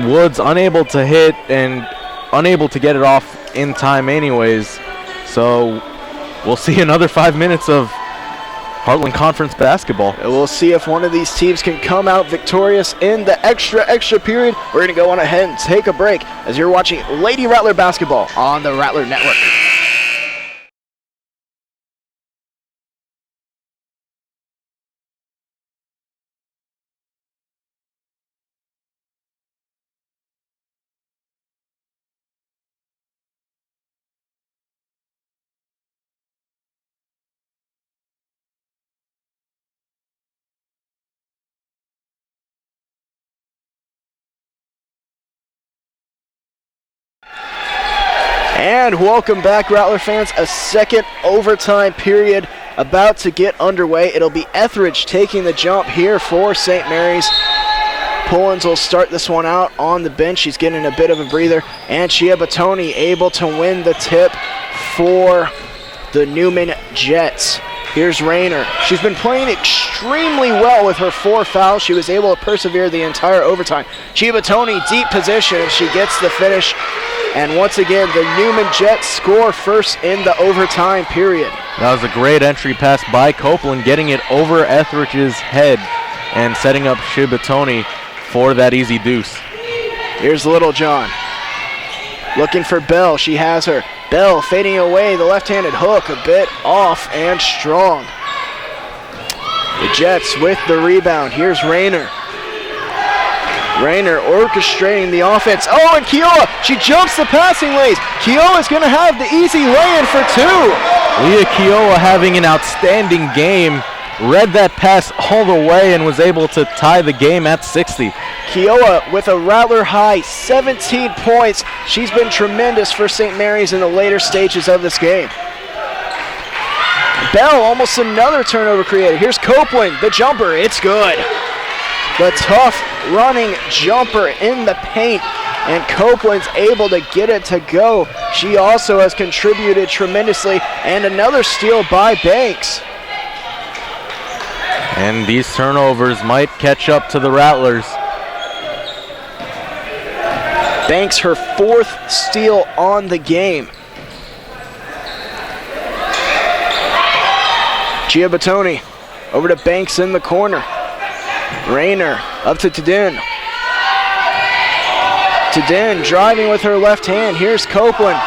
Woods unable to hit and unable to get it off in time anyways. So we'll see another 5 minutes of Heartland Conference basketball. And we'll see if one of these teams can come out victorious in the extra period. We're going to go on ahead and take a break as you're watching Lady Rattler basketball on the Rattler Network. And welcome back, Rattler fans. A second overtime period about to get underway. It'll be Etheridge taking the jump here for St. Mary's. Pullins will start this one out on the bench. She's getting a bit of a breather. And Chia Batoni able to win the tip for the Newman Jets. Here's Rayner. She's been playing extremely well with her 4 fouls. She was able to persevere the entire overtime. Chia Batoni, deep position. She gets the finish. And once again, the Newman Jets score first in the overtime period. That was a great entry pass by Copeland, getting it over Etheridge's head and setting up Shibatoni for that easy deuce. Here's Little John. Looking for Bell. She has her. Bell fading away. The left-handed hook a bit off and strong. The Jets with the rebound. Here's Rayner. Rayner orchestrating the offense. Oh, and Keough, she jumps the passing lanes. Keough is going to have the easy lay-in for 2. Leah Keough having an outstanding game. Read that pass all the way and was able to tie the game at 60. Keough with a Rattler high 17 points. She's been tremendous for St. Mary's in the later stages of this game. Bell, almost another turnover created. Here's Copeland, the jumper. It's good. The tough running jumper in the paint, and Copeland's able to get it to go. She also has contributed tremendously, and another steal by Banks. And these turnovers might catch up to the Rattlers. Banks, her 4th steal on the game. Chia Batoni over to Banks in the corner. Rayner up to Tadin. Tadin driving with her left hand. Here's Copeland.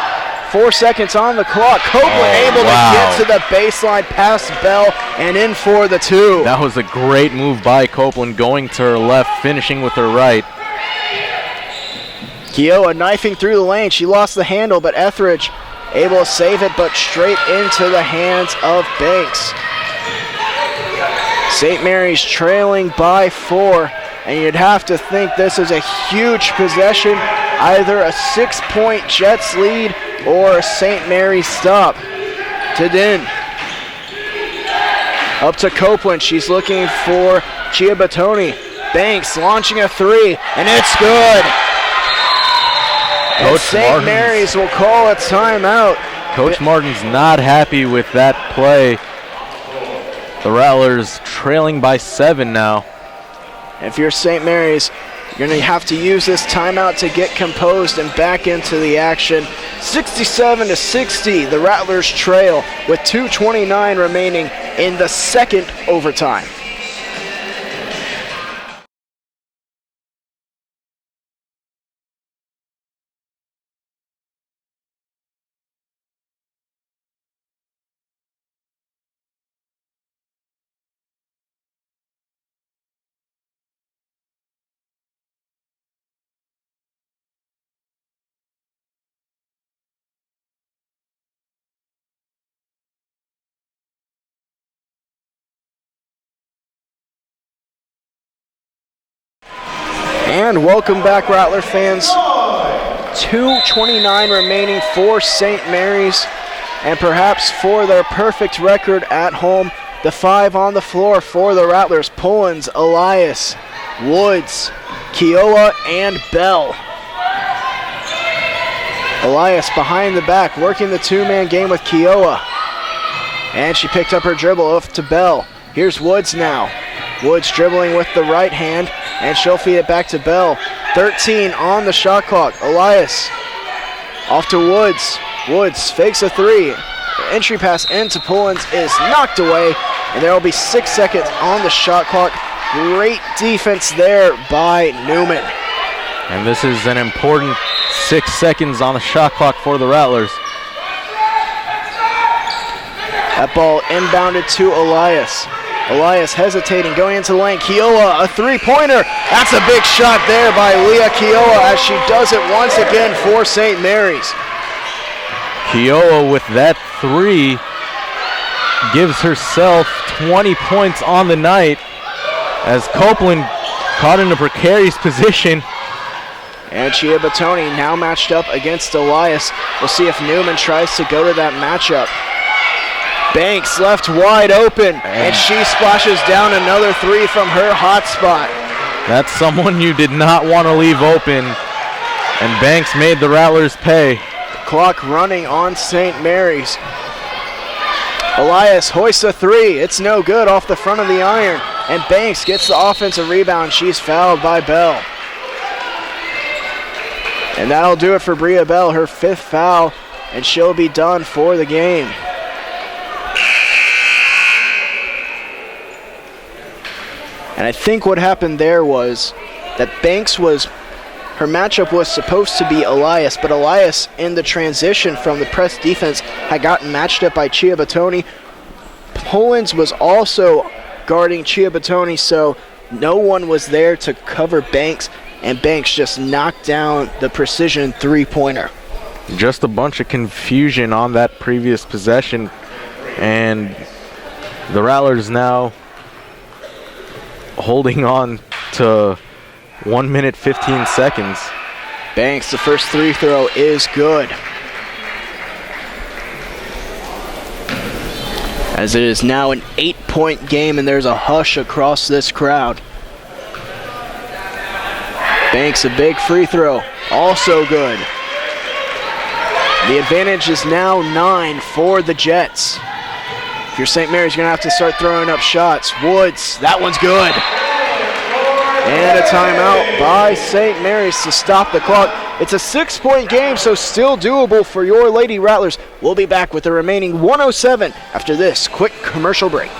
4 seconds on the clock. Copeland able to get to the baseline past Bell and in for the 2. That was a great move by Copeland, going to her left, finishing with her right. Keough knifing through the lane. She lost the handle, but Etheridge able to save it, but straight into the hands of Banks. St. Mary's trailing by 4, and you'd have to think this is a huge possession, either a 6-point Jets lead or a St. Mary's stop. Tadin up to Copeland. She's looking for Chia Batoni. Banks launching a 3, and it's good. And St. Mary's will call a timeout. Coach Martin's not happy with that play. The Rattlers trailing by 7 now. If you're St. Mary's, you're going to have to use this timeout to get composed and back into the action. 67-60, the Rattlers trail with 2:29 remaining in the second overtime. And welcome back, Rattler fans. 2:29 remaining for St. Mary's, and perhaps for their perfect record at home. The 5 on the floor for the Rattlers: Pullins, Elias, Woods, Kiowa, and Bell. Elias behind the back, working the two-man game with Kiowa. And she picked up her dribble off to Bell. Here's Woods now. Woods dribbling with the right hand, and she'll feed it back to Bell. 13 on the shot clock. Elias off to Woods. Woods fakes a 3. Entry pass into Pullins is knocked away, and there will be 6 seconds on the shot clock. Great defense there by Newman. And this is an important 6 seconds on the shot clock for the Rattlers. That ball inbounded to Elias. Elias hesitating, going into the lane. Kiowa, a three-pointer. That's a big shot there by Leah Kiowa as she does it once again for St. Mary's. Kiowa with that 3 gives herself 20 points on the night as Copeland caught in a precarious position. And Chia Batoni now matched up against Elias. We'll see if Newman tries to go to that matchup. Banks left wide open, and she splashes down another 3 from her hot spot. That's someone you did not want to leave open, and Banks made the Rattlers pay. Clock running on St. Mary's. Elias hoists a 3. It's no good off the front of the iron, and Banks gets the offensive rebound. She's fouled by Bell. And that'll do it for Bria Bell, her 5th foul, and she'll be done for the game. And I think what happened there was that Banks her matchup was supposed to be Elias, but Elias in the transition from the press defense had gotten matched up by Chia Batoni. Pullins was also guarding Chia Batoni, so no one was there to cover Banks, and Banks just knocked down the precision three-pointer. Just a bunch of confusion on that previous possession, and the Rattlers now holding on to 1 minute 15 seconds. Banks, the first free throw is good. As it is now an 8-point game, and there's a hush across this crowd. Banks, a big free throw, also good. The advantage is now 9 for the Jets. If you're St. Mary's, you're going to have to start throwing up shots. Woods, that one's good. And a timeout by St. Mary's to stop the clock. It's a 6-point game, so still doable for your Lady Rattlers. We'll be back with the remaining 107 after this quick commercial break.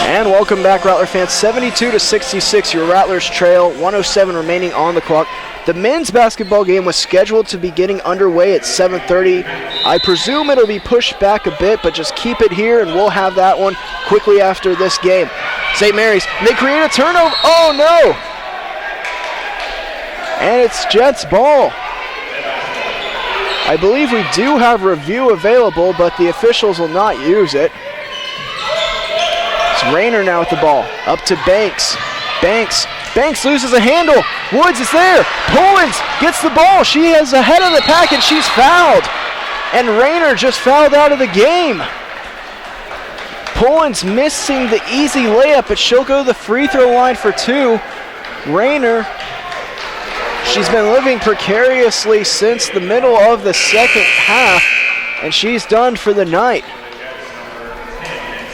And welcome back, Rattler fans. 72-66, your Rattlers trail, 107 remaining on the clock. The men's basketball game was scheduled to be getting underway at 7:30. I presume it'll be pushed back a bit, but just keep it here and we'll have that one quickly after this game. St. Mary's, they create a turnover. Oh no! And it's Jets ball. I believe we do have review available, but the officials will not use it. Rayner now with the ball, up to Banks. Banks loses a handle. Woods is there. Pullins gets the ball. She is ahead of the pack and she's fouled. And Rayner just fouled out of the game. Pullins missing the easy layup, but she'll go to the free throw line for 2. Rayner, she's been living precariously since the middle of the second half, and she's done for the night.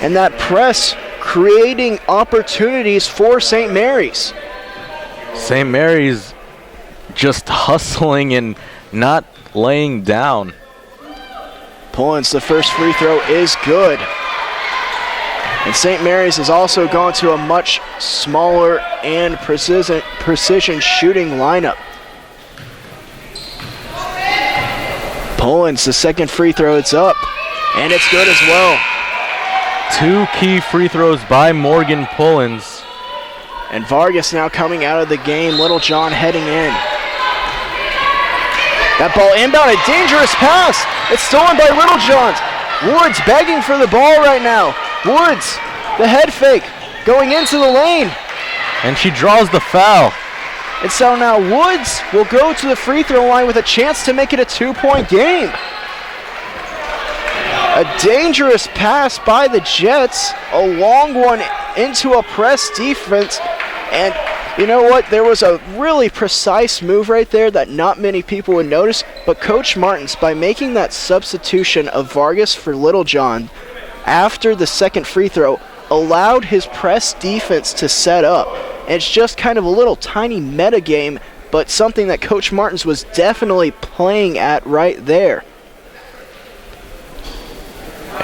And that press creating opportunities for St. Mary's. St. Mary's just hustling and not laying down. Pullins, the first free throw is good. And St. Mary's has also gone to a much smaller and precision shooting lineup. Pullins, the second free throw, it's up, and it's good as well. 2 key free throws by Morgan Pullins. And Vargas now coming out of the game, Littlejohn heading in. That ball inbound, a dangerous pass. It's stolen by Littlejohn. Woods begging for the ball right now. Woods, the head fake, going into the lane. And she draws the foul. And so now Woods will go to the free throw line with a chance to make it a 2-point game. A dangerous pass by the Jets, a long one into a press defense, and you know what? There was a really precise move right there that not many people would notice, but Coach Martins, by making that substitution of Vargas for Littlejohn after the second free throw, allowed his press defense to set up. And it's just kind of a little tiny meta game, but something that Coach Martins was definitely playing at right there.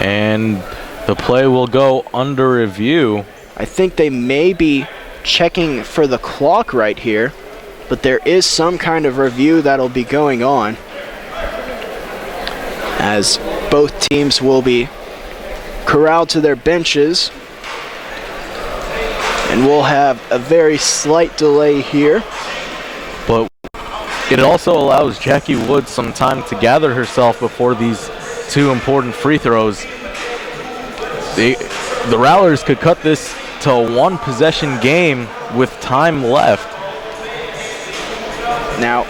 And the play will go under review. I think they may be checking for the clock right here, but there is some kind of review that'll be going on, as both teams will be corralled to their benches, and we'll have a very slight delay here. But it also allows Jackie Woods some time to gather herself before these 2 important free throws. The Rattlers could cut this to a 1-possession game with time left. Now,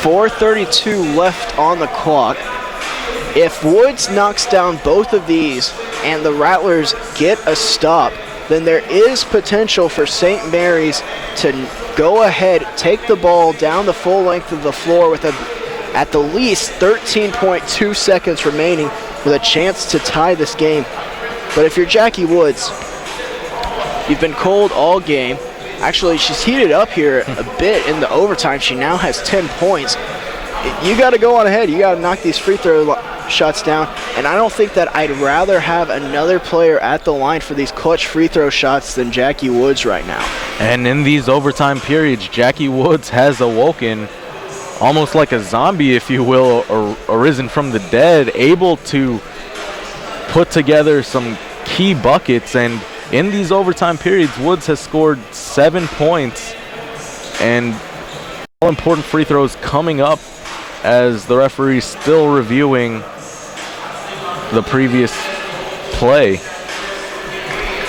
4:32 left on the clock. If Woods knocks down both of these and the Rattlers get a stop, then there is potential for St. Mary's to go ahead, take the ball down the full length of the floor with at the least 13.2 seconds remaining with a chance to tie this game. But if you're Jackie Woods, you've been cold all game. Actually, she's heated up here a bit in the overtime. She now has 10 points. You got to go on ahead. You got to knock these free throw shots down. And I don't think that I'd rather have another player at the line for these clutch free throw shots than Jackie Woods right now. And in these overtime periods, Jackie Woods has awoken, almost like a zombie, if you will, or arisen from the dead, able to put together some key buckets. And in these overtime periods, Woods has scored 7 points, and all important free throws coming up as the referee is still reviewing the previous play.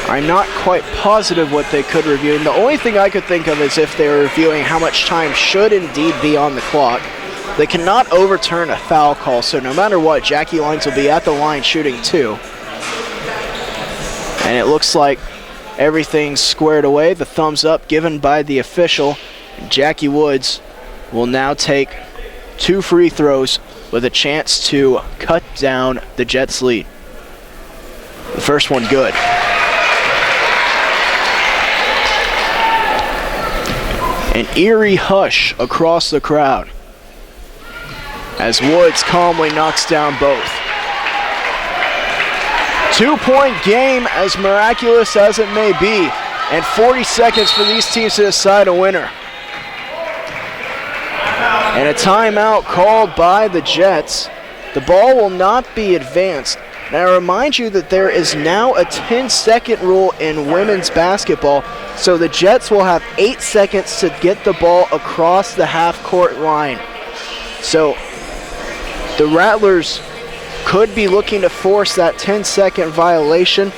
I'm not quite positive what they could review. And the only thing I could think of is if they were reviewing how much time should indeed be on the clock. They cannot overturn a foul call, so no matter what, Jackie Lines will be at the line shooting 2. And it looks like everything's squared away. The thumbs up given by the official. Jackie Woods will now take 2 free throws with a chance to cut down the Jets' lead. The first one good. An eerie hush across the crowd as Woods calmly knocks down both. 2-point game, as miraculous as it may be, and 40 seconds for these teams to decide a winner. And a timeout called by the Jets. The ball will not be advanced. And I remind you that there is now a 10-second rule in women's basketball, so the Jets will have 8 seconds to get the ball across the half-court line. So the Rattlers could be looking to force that 10-second violation.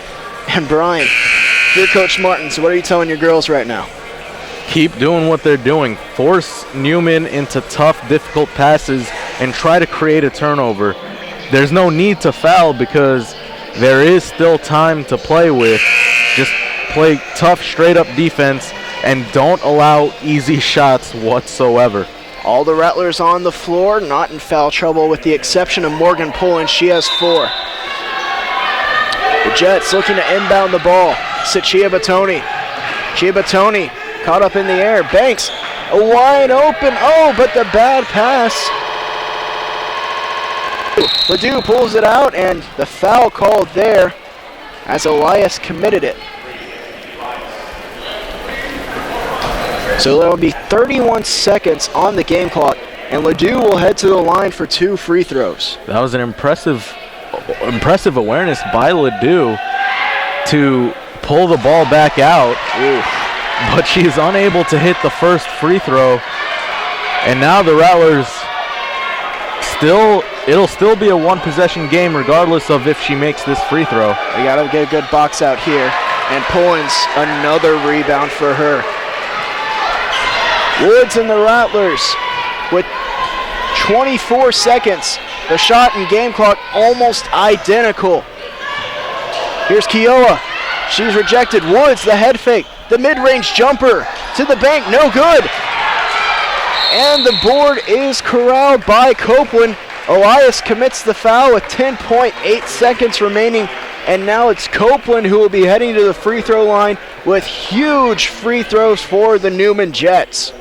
And Brian, you're Coach Martins. What are you telling your girls right now? Keep doing what they're doing. Force Newman into tough, difficult passes and try to create a turnover. There's no need to foul because there is still time to play with. Just play tough, straight-up defense and don't allow easy shots whatsoever. All the Rattlers on the floor, not in foul trouble with the exception of Morgan Pullins. She has 4. The Jets looking to inbound the ball. Chia Batoni. Chia Batoni caught up in the air. Banks, a wide open. Oh, but the bad pass. Ledoux pulls it out, and the foul called there as Elias committed it. So there will be 31 seconds on the game clock and Ledoux will head to the line for 2 free throws. That was an impressive awareness by Ledoux to pull the ball back out. But she is unable to hit the first free throw. And now the Rattlers it'll still be a 1-possession game regardless of if she makes this free throw. We gotta get a good box out here. And Pullins, another rebound for her. Woods and the Rattlers with 24 seconds. The shot and game clock almost identical. Here's Kiowa. She's rejected. Woods, the head fake. The mid-range jumper to the bank, no good. And the board is corralled by Copeland. Elias commits the foul with 10.8 seconds remaining. And now it's Copeland who will be heading to the free throw line with huge free throws for the Newman Jets.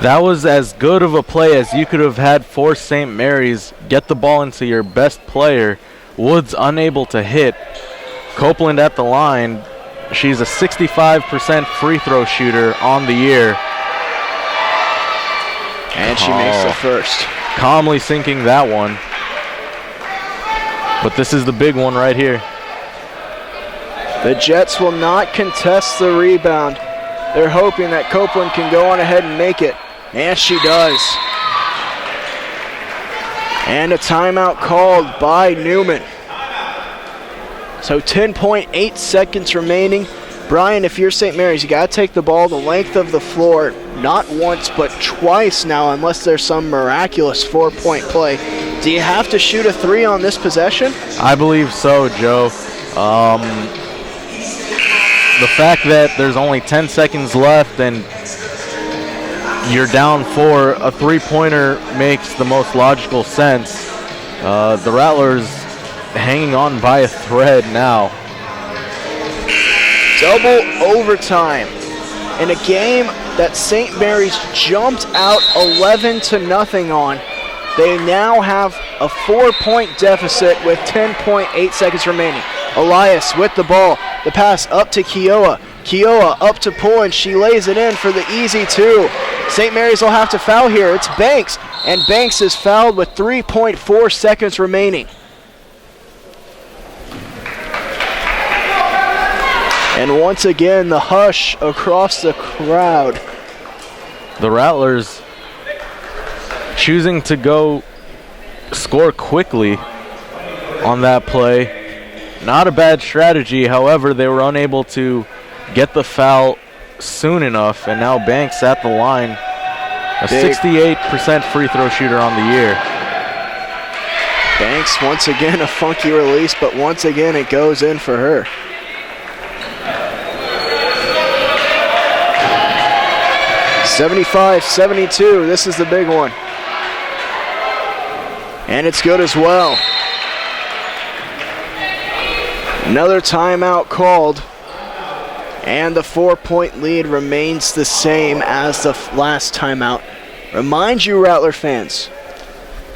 That was as good of a play as you could have had for St. Mary's. Get the ball into your best player. Woods unable to hit. Copeland at the line. She's a 65% free throw shooter on the year. And she makes the first. Calmly sinking that one. But this is the big one right here. The Jets will not contest the rebound. They're hoping that Copeland can go on ahead and make it. And she does. And a timeout called by Newman. So 10.8 seconds remaining. Brian, if you're St. Mary's, you got to take the ball the length of the floor, not once but twice now, unless there's some miraculous 4-point play. Do you have to shoot a 3 on this possession? I believe so, Joe. The fact that there's only 10 seconds left and you're down 4, a 3-pointer makes the most logical sense. The Rattlers hanging on by a thread now. Double overtime in a game that St. Mary's jumped out 11-0 on. They now have a 4-point deficit with 10.8 seconds remaining. Elias with the ball. The pass up to Kiowa. Kiowa up to Pullins. She lays it in for the easy 2. St. Mary's will have to foul here. It's Banks, and Banks is fouled with 3.4 seconds remaining. And once again, the hush across the crowd. The Rattlers choosing to go score quickly on that play. Not a bad strategy, however, they were unable to get the foul soon enough, and now Banks at the line. A 68% free throw shooter on the year. Banks, once again, a funky release, but once again, it goes in for her. (75-72), this is the big one. And it's good as well. Another timeout called. And the 4-point lead remains the same as the last timeout. Remind you, Rattler fans,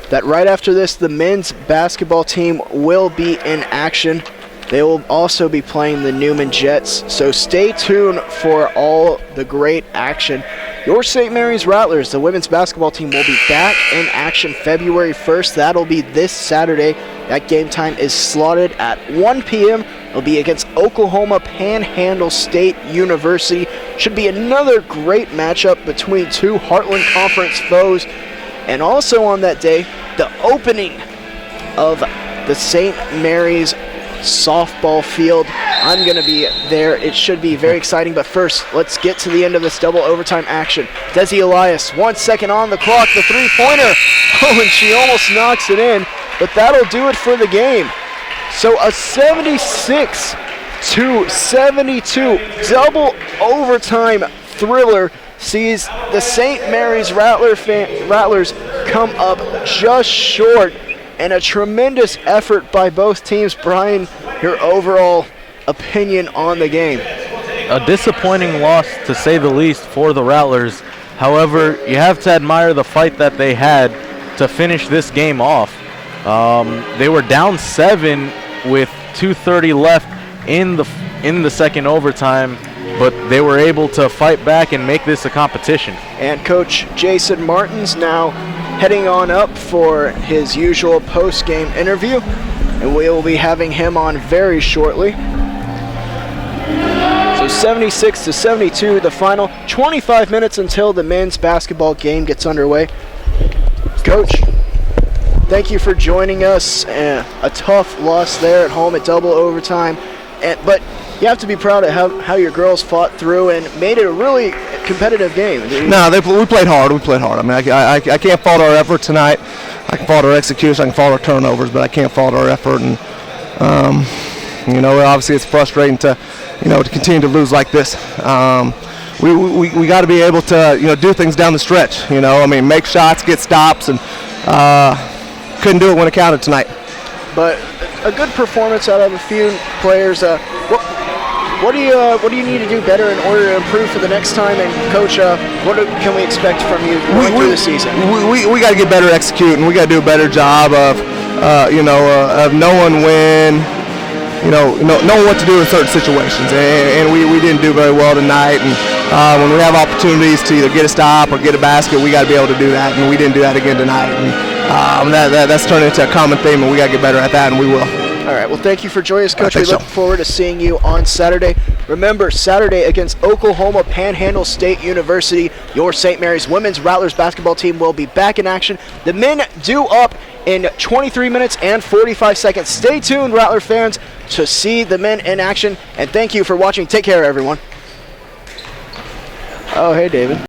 that right after this, the men's basketball team will be in action. They will also be playing the Newman Jets, so stay tuned for all the great action. Your St. Mary's Rattlers, the women's basketball team, will be back in action February 1st. That'll be this Saturday. That game time is slotted at 1 p.m. It'll be against Oklahoma Panhandle State University. Should be another great matchup between two Heartland Conference foes. And also on that day, the opening of the St. Mary's softball field. I'm going to be there. It should be very exciting, but first, let's get to the end of this double overtime action. Desi Elias, 1 second on the clock, the three-pointer. Oh, and she almost knocks it in, but that'll do it for the game. So a 76-72 double overtime thriller sees the St. Mary's Rattlers come up just short, and a tremendous effort by both teams. Brian, your overall opinion on the game? A disappointing loss, to say the least, for the Rattlers. However, you have to admire the fight that they had to finish this game off. They were down 7 with 2:30 left in the second overtime, but they were able to fight back and make this a competition. And Coach Jason Martin's now heading on up for his usual post-game interview, and we will be having him on very shortly. So 76-72, the final. 25 minutes until the men's basketball game gets underway. Coach, thank you for joining us. A tough loss there at home at double overtime, but you have to be proud of how your girls fought through and made it a really competitive game. No, we played hard. I mean, I can't fault our effort tonight. I can fault our execution. I can fault our turnovers, but I can't fault our effort. And obviously it's frustrating to continue to lose like this. We got to be able to do things down the stretch. I mean, make shots, get stops, and couldn't do it when it counted tonight. But a good performance out of a few players. What do you need to do better in order to improve for the next time? And Coach, what can we expect from you going through the season? We got to get better executing. We got to do a better job of knowing when, knowing what to do in certain situations. And we didn't do very well tonight. And when we have opportunities to either get a stop or get a basket, we got to be able to do that. And we didn't do that again tonight. And that's turned into a common theme, and we got to get better at that, and we will. All right, well, thank you for joining us, Coach. We look forward to seeing you on Saturday. Remember, Saturday against Oklahoma Panhandle State University, your St. Mary's women's Rattlers basketball team will be back in action. The men due up in 23 minutes and 45 seconds. Stay tuned, Rattler fans, to see the men in action. And thank you for watching. Take care, everyone. Oh, hey, David.